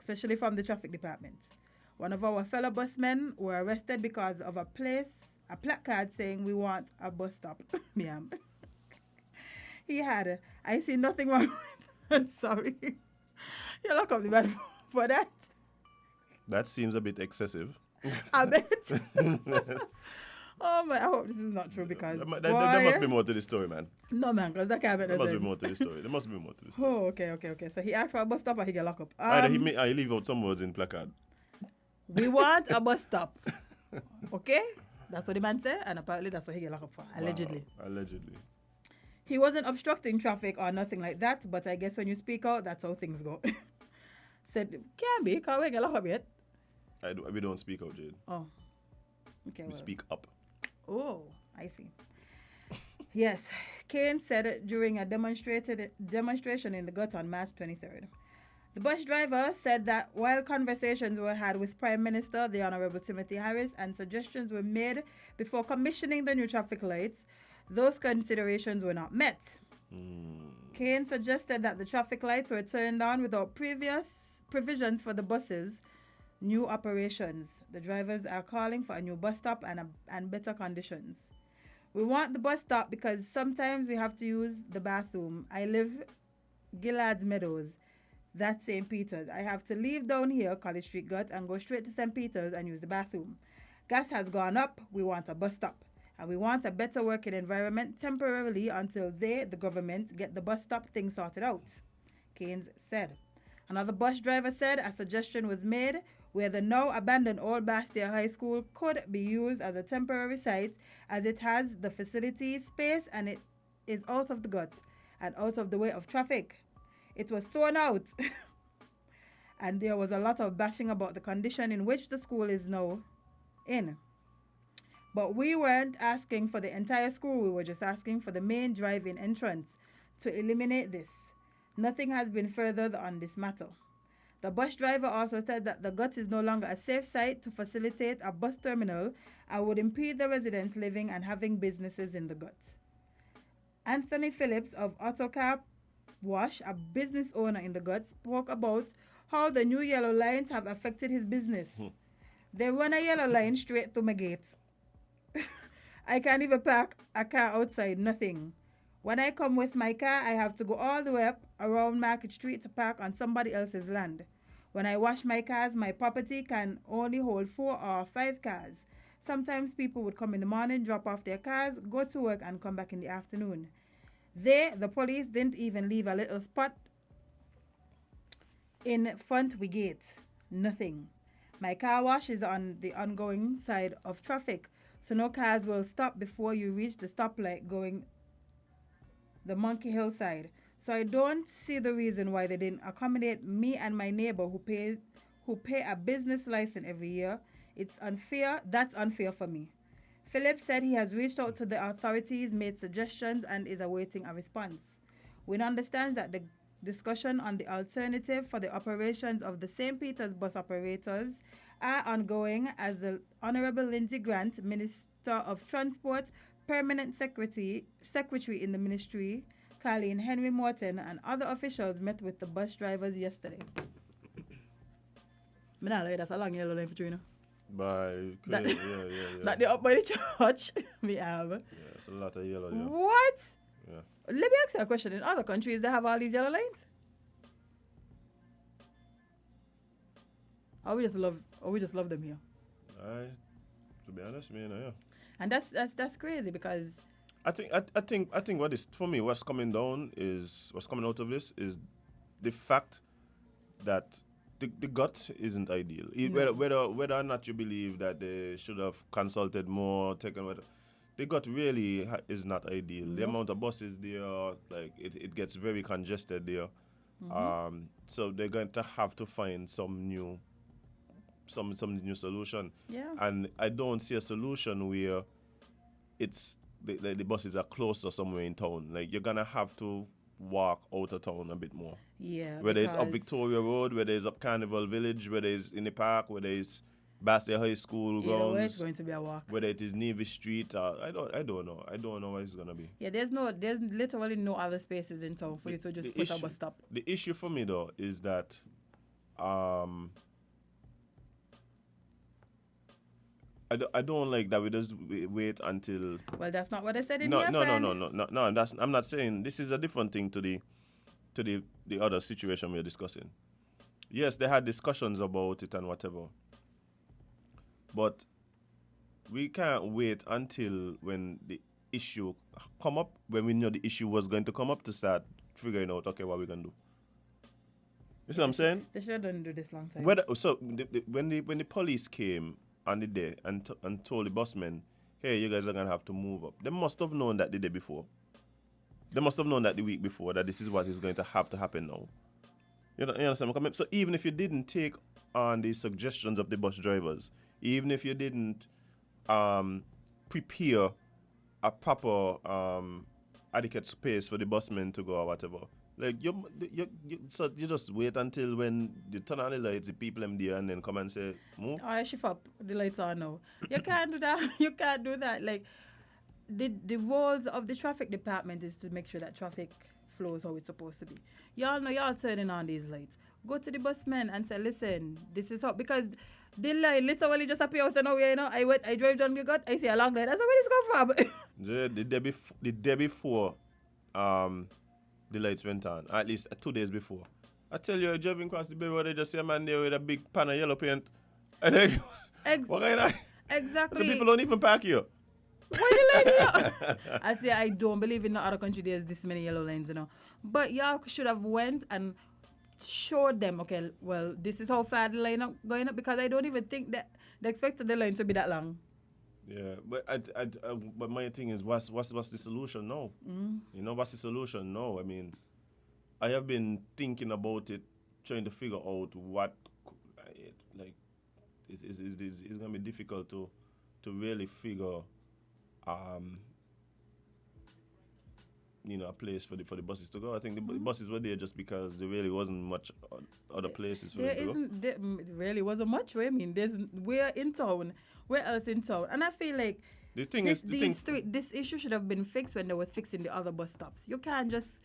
especially from the traffic department. One of our fellow busmen were arrested because of a placard saying we want a bus stop. Miam. He had, I see nothing wrong with I'm sorry. You lock up the man for that. That seems a bit excessive. I bet. Oh, man, I hope this is not true because... There must be more to the story, man. No, man, because that can't make no There must be sense. more to the story. There must be more to the story. Oh, okay. So he asked for a bus stop or he get locked up. Either he leave out some words in placard. We want a bus stop. Okay? That's what the man said, and apparently that's what he get locked up for, allegedly. Wow, allegedly. He wasn't obstructing traffic or nothing like that, but I guess when you speak out, that's how things go. Said, can't be, can't we get locked up yet? We don't speak out, Jade. Oh. Okay, We speak up. Oh, I see. Yes, Kane said it during a demonstration in the gut on March 23rd. The bus driver said that while conversations were had with Prime Minister, the Honorable Timothy Harris, and suggestions were made before commissioning the new traffic lights, those considerations were not met. Kane suggested that the traffic lights were turned on without previous provisions for the buses' new operations. The drivers are calling for a new bus stop and better conditions. We want the bus stop because sometimes we have to use the bathroom. I live Gillard's Meadows. That's St. Peter's. I have to leave down here, College Street Gut, and go straight to St. Peter's and use the bathroom. Gas has gone up. We want a bus stop. And we want a better working environment temporarily until they, the government, get the bus stop thing sorted out, Keynes said. Another bus driver said a suggestion was made where the now abandoned Old Bastia High School could be used as a temporary site as it has the facility space and it is out of the gut and out of the way of traffic. It was thrown out and there was a lot of bashing about the condition in which the school is now in. But we weren't asking for the entire school, we were just asking for the main drive-in entrance to eliminate this. Nothing has been furthered on this matter. The bus driver also said that the gut is no longer a safe site to facilitate a bus terminal and would impede the residents living and having businesses in the gut. Anthony Phillips of Autocar Wash, a business owner in the gut, spoke about how the new yellow lines have affected his business. They run a yellow line straight to my gate. I can't even park a car outside, nothing. When I come with my car, I have to go all the way up around Market Street to park on somebody else's land. When I wash my cars, my property can only hold 4 or 5 cars. Sometimes people would come in the morning, drop off their cars, go to work, and come back in the afternoon. The police, didn't even leave a little spot in front we gate. Nothing. My car wash is on the ongoing side of traffic, so no cars will stop before you reach the stoplight going the Monkey Hill side. So I don't see the reason why they didn't accommodate me and my neighbor who pay a business license every year. It's unfair. That's unfair for me. Phillips said he has reached out to the authorities, made suggestions, and is awaiting a response. We understand that the discussion on the alternative for the operations of the St. Peter's bus operators are ongoing as the Honorable Lindsay Grant, Minister of Transport, Permanent Secretary in the Ministry, Colleen Henry Morton, and other officials met with the bus drivers yesterday. That's a long yellow line for Trina. Yeah. That they up by the church. We have. Yeah, it's a lot of yellow there. What? Yeah. Let me ask you a question. In other countries, they have all these yellow lines? Or we just love them here? To be honest, man, yeah. And that's crazy because I think what is for me what's coming out of this is the fact that the gut isn't ideal. No. Whether or not you believe that they should have consulted more, the gut really is not ideal. The amount of buses there, like it gets very congested there. Mm-hmm. So they're going to have to find some new solution. Yeah. And I don't see a solution where it's the buses are closer somewhere in town. Like you're gonna have to walk out of town a bit more. Yeah. Whether it's up because Victoria Road, whether it's up Carnival Village, whether it's in the park, whether it's Bassett High School either way, it's grounds, going to be a walk. whether it is Navy Street, I don't know. I don't know what it's gonna be. Yeah, there's literally no other spaces in town for you to just put a bus stop. The issue for me though is that I don't like that we just wait until. Well, that's not what I said in No, here, no, no, friend. no, no, no, no. That's I'm not saying this is a different thing to the other situation we're discussing. Yes, they had discussions about it and whatever, but we can't wait until when the issue come up, when we know the issue was going to come up, to start figuring out, okay, what we're gonna do. You see what I'm saying? They should have done it this long time. When the police came on the day and told the busmen, hey, you guys are gonna have to move up, they must have known that the day before. They must have known that the week before, that this is what is going to have to happen now. You understand? So even if you didn't take on the suggestions of the bus drivers, even if you didn't prepare a proper adequate space for the busmen to go or whatever, like you just wait until when you turn on the lights, the people them there, and then come and say, move. Oh, shift up. The lights are now. You can't do that. You can't do that. Like, the roles of the traffic department is to make sure that traffic flows how it's supposed to be. Y'all know y'all turning on these lights. Go to the busman and say, listen, this is how, because the line literally just appear out of nowhere, you know. I drive down the gut, I see a long line. That's where this come from. Yeah, the day before the lights went on, at least 2 days before. I tell you, driving across the bay road, they just see a man there with a big pan of yellow paint. And then, what kind of? Exactly. So people don't even park here. Why you like here? I say I don't believe in no other country there's this many yellow lines, you know. But y'all should have went and showed them, okay, well, this is how far the line up going up, because I don't even think that they expected the line to be that long. Yeah, but but my thing is, what's the solution now? You know, what's the solution now? I mean, I have been thinking about it, trying to figure out what, like, it's gonna be difficult to really figure, you know, a place for the buses to go. I think the buses were there just because there really wasn't much other places for them to go. There really wasn't much. I mean, we're in town. Where else in town? And I feel like this issue should have been fixed when they was fixing the other bus stops. You can't just,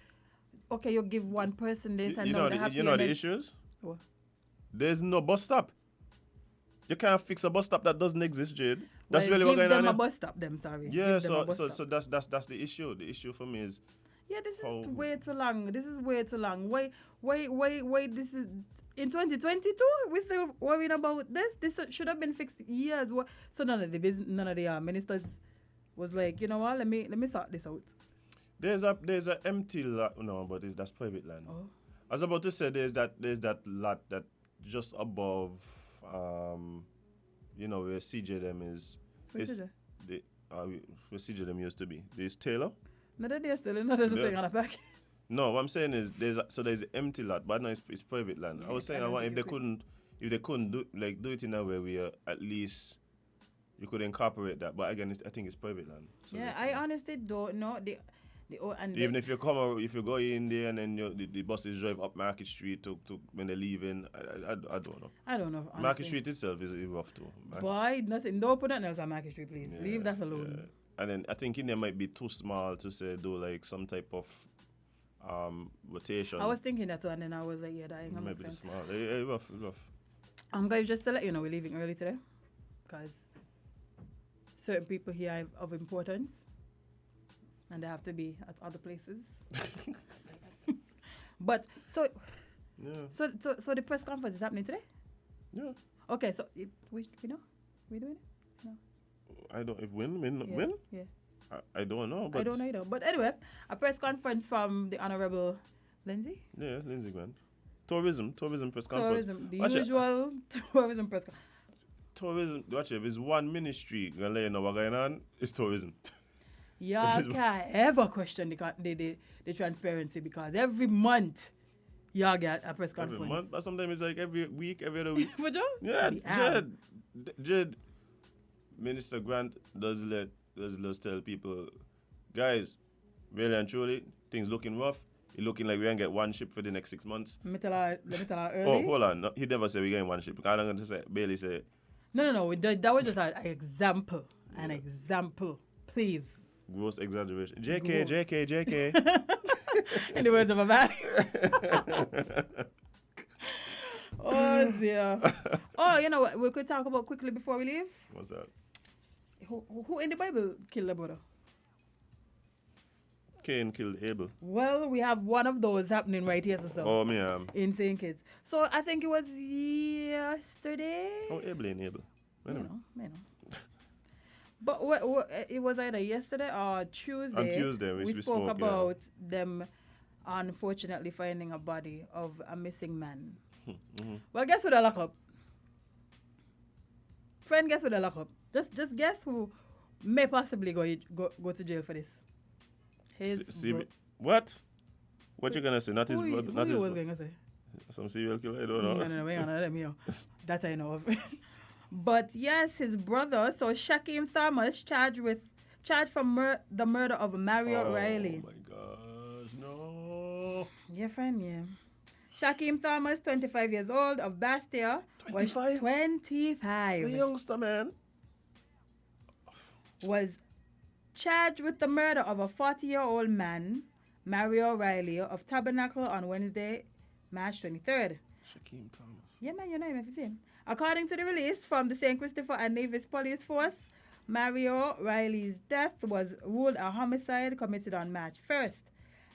okay, you give one person this and now they're happy. You know the issue is? What? There's no bus stop. You can't fix a bus stop that doesn't exist, Jade. That's Well, really what give going on. them a there. bus stop, them, sorry. Yeah, Give them a bus so stop. that's the issue. The issue for me is, Yeah, this is way too long. This is way too long. Wait. This is in 2022. We're still worrying about this. This should have been fixed years. So none of the ministers was like, you know what? Let me sort this out. there's a empty lot. No, but that's private land. Oh. I was about to say there's that lot that just above, you know, where CJM is. Where's it? Where CJM used to be. There's Taylor. No, they're still not just saying on a pack. No, what I'm saying is there's an empty lot, but no, it's private land. Yeah, I was saying I don't if think they couldn't do it in a way where at least you could incorporate that. But again, I think it's private land. So Yeah, I honestly don't know. Even if you go in there and then the buses drive up Market Street to when they're leaving, I don't know. I don't know. Honestly. Market Street itself is rough too. Boy, nothing. Don't put nothing else on Market Street, please. Leave that alone. Yeah. And then I think in there might be too small to say do like some type of rotation. I was thinking that too, and then I was like, yeah, that ain't gonna make Maybe sense. too small. Rough. Guys, just to let you know, we're leaving early today, because certain people here are of importance, and they have to be at other places. But so the press conference is happening today. Yeah. Okay, so we know we doing it. No. I don't. If win. Yeah. I don't know. But I don't know either. But anyway, a press conference from the Honorable Lindsay. Yeah, Lindsay Grant. Tourism press conference. Tourism, the usual tourism press conference. Tourism, watch it, if it's one ministry gonna let you know what's going on, it's tourism. Y'all can't ever question the transparency, because every month y'all get a press conference. Every month, but sometimes it's like every week, every other week. For Joe? Yeah, Jed, Minister Grant does tell people, guys, really and truly, things looking rough. It looking like we're going to get one ship for the next 6 months. Let me tell her Oh, early. hold on. No, he never said we're getting one ship. I'm going to say, Bailey said, No. That was just an example. An example. Please. gross exaggeration. JK, Gross. JK, JK. In the words of a man. Oh, dear. Oh, you know what we could talk about quickly before we leave? What's that? Who in the Bible killed their brother? Cain killed Abel. Well, we have one of those happening right here, so. Oh, me, in St. Kitts. So I think it was yesterday. Oh, Abel and Abel. You know. But it was either yesterday or Tuesday. On Tuesday, we spoke spoke, about them unfortunately finding a body of a missing man. Mm-hmm. Well, guess who they lock up? Friend, guess who they lock up? Just guess who may possibly go to jail for this. What? What you gonna say? Not his Who brother. you Not his was going to say? Some serial killer. I don't know. No, wait on, let me know. That I know of. But yes, his brother, so Shaquem Thomas, charged for the murder of Mario Riley. Oh my gosh, no. Yeah, friend, yeah. Shaquem Thomas, 25 years old, of Bastia. 25? 25. The youngster, man. Was charged with the murder of a 40-year-old man, Mario Riley, of Tabernacle on Wednesday, March 23rd. Shaquem Thomas. Yeah, man, you know him if you see him. According to the release from the St. Christopher and Nevis Police Force, Mario Riley's death was ruled a homicide committed on March 1st.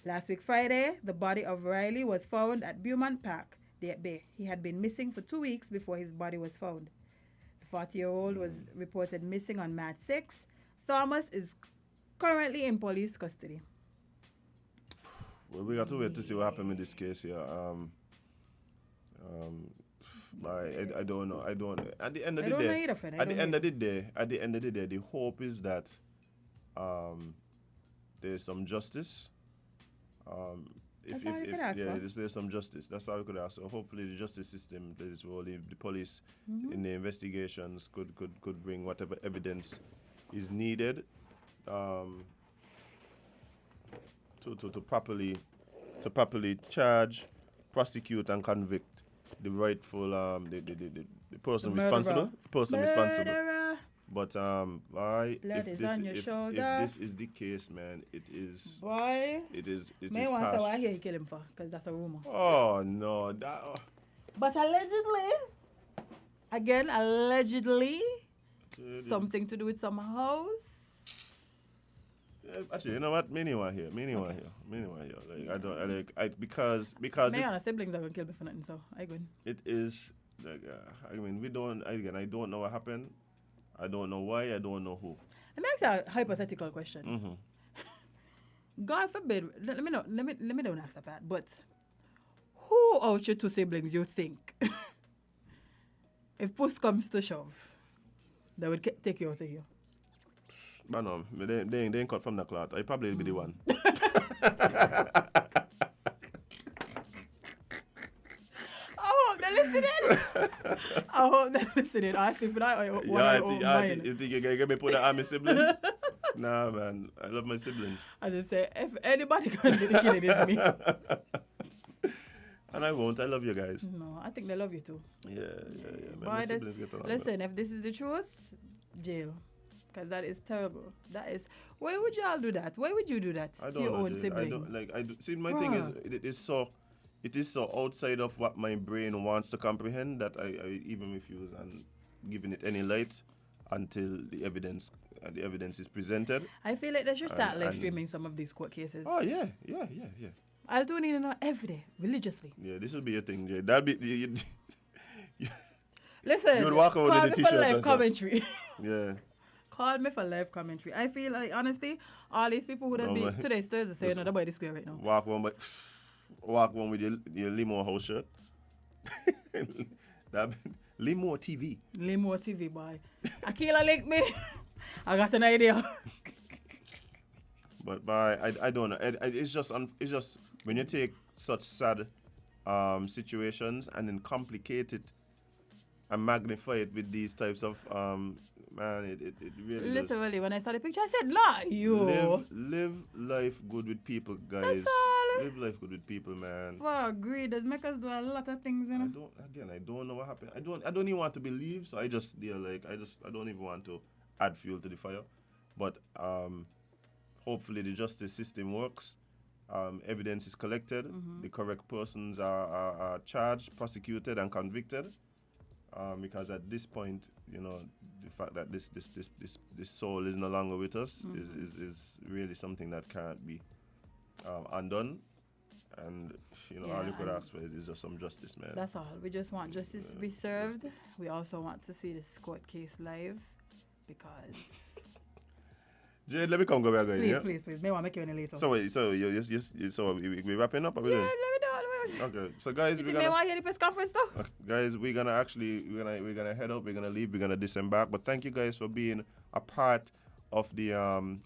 Last week, Friday, the body of Riley was found at Beaumont Park, Dead Bay. He had been missing for 2 weeks before his body was found. The 40-year-old was reported missing on March 6th. Thomas is currently in police custody. Well, we got to wait to see what happened in this case here. I don't know. At the end of the day, at the end of the day, the hope is that there's some justice. There's some justice. That's all we could ask. So hopefully the justice system plays its role. The police in the investigations could bring whatever evidence is needed to properly charge, prosecute, and convict the rightful the person responsible. But if this is the case, man, it is. Boy. It is. May want to say why he kill him for, because that's a rumor. Oh no, But allegedly, something to do with some house. Yeah, actually, you know what? Me want here. Like I don't because me and siblings are gonna kill me for nothing, so I good. It is like I mean I don't know what happened. I don't know why. I don't know who. Let me ask you a hypothetical question. Mm-hmm. God forbid. Let me don't ask that part. But who out your two siblings you think, if push comes to shove, they would take you out of here? But no, they ain't cut from the cloth. I probably be the one. I hope they're listening. Ask me for that. You think you're going to put that on my siblings? Nah, man. I love my siblings. I just say, if anybody can do the killing, it's me. And I won't. I love you guys. No, I think they love you too. Yeah. Man, my siblings get along. Listen, if this is the truth, jail. Because that is terrible. That is. Why would you all do that? Why would you do that to your own sibling? See, my thing is, it is so outside of what my brain wants to comprehend that I even refuse and giving it any light until the evidence is presented. I feel like they should start live streaming some of these court cases. Oh yeah. I'll tune in every day, religiously. Yeah, this will be a thing, Jay. That'll be. Listen, you would walk out call with the me for t-shirt live commentary. Yeah. Call me for live commentary. I feel like, honestly, all these people who don't be today's Thursday saying no, nobody square right now. Walk one with your limo house shirt. Limo TV. Limo TV, boy. Akila linked me. I got an idea. But I don't know. It's just when you take such sad situations and then complicate it and magnify it with these types of man, it really literally does. When I saw the picture I said, nah, you live life good with people, guys. That's all. Live life good with people, man. Well, greed does make us do a lot of things, you know. I don't know what happened. I don't even want to believe, so I don't even want to add fuel to the fire. But hopefully the justice system works. Evidence is collected. The correct persons are charged, prosecuted, and convicted. Because at this point, you know, the fact that this soul is no longer with us is really something that can't be undone. And you know, all you could ask for is just some justice, man. That's all. We just want justice to be served. We also want to see this court case live because. Jade, let me come go back again. Please. May want to make you any later. So wait, so we wrapping up? Or we yeah, doing? let me do it. Okay, so guys, You think may want to hear the press conference though? Guys, we're gonna head up. We're gonna leave. We're gonna disembark. But thank you guys for being a part of the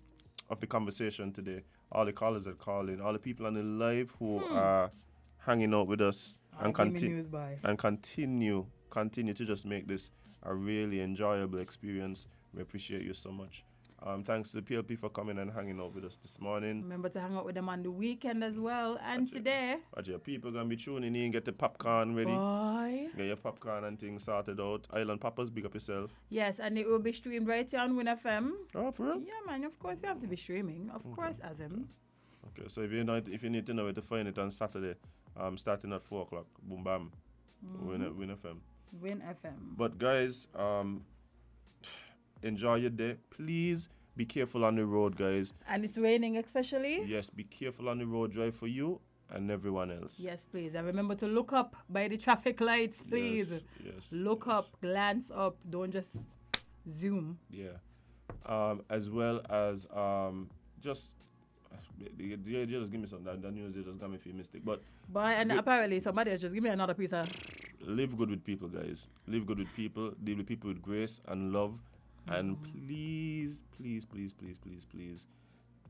conversation today. All the callers that call in, all the people on the live who are hanging out with us and continue to just make this a really enjoyable experience. We appreciate you so much. Thanks to the PLP for coming and hanging out with us this morning. Remember to hang out with them on the weekend as well. And today. People gonna be tuning in, get the popcorn ready. Boy. Get your popcorn and things sorted out. Island Papas, big up yourself. Yes, and it will be streamed right here on Win FM. Oh, for real? Yeah, man. Of course, we have to be streaming. Of course, Azim. Okay, so if you need to know where to find it on Saturday, starting at 4:00, boom bam, Win FM. Win FM. But guys, enjoy your day. Please be careful on the road, guys. And it's raining especially. Yes, be careful on the road. Drive for you and everyone else. Yes, please. And remember to look up by the traffic lights, please. Yes. Look up, glance up. Don't just zoom. Yeah. As well as just give me some. That news just got me feel mystic. But apparently somebody else just give me another piece of. Live good with people, guys. Live good with people. Deal with people with grace and love. And please,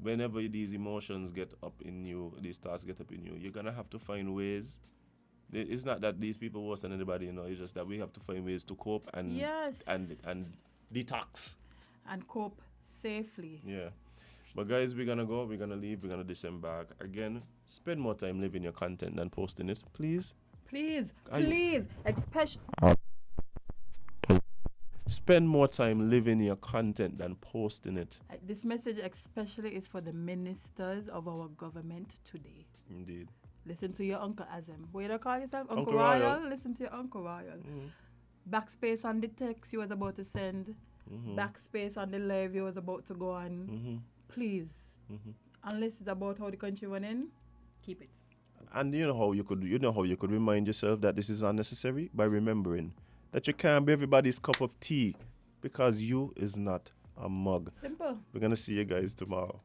whenever these emotions get up in you, these thoughts get up in you, you're gonna have to find ways. It's not that these people worse than anybody, you know. It's just that we have to find ways to cope and and detox and cope safely. Yeah. But guys, we're gonna go. We're gonna leave. We're gonna disembark again. Spend more time living your content than posting it, please. Please, especially. Spend more time living your content than posting it. This message especially is for the ministers of our government today. Indeed. Listen to your Uncle Azem. What do you call yourself? Uncle Royal? Listen to your Uncle Royal. Backspace on the text you was about to send. Backspace on the live you was about to go on. Please. Unless it's about how the country went in, keep it. And you know how you could remind yourself that this is unnecessary? By remembering that you can't be everybody's cup of tea because you is not a mug. Simple. We're going to see you guys tomorrow.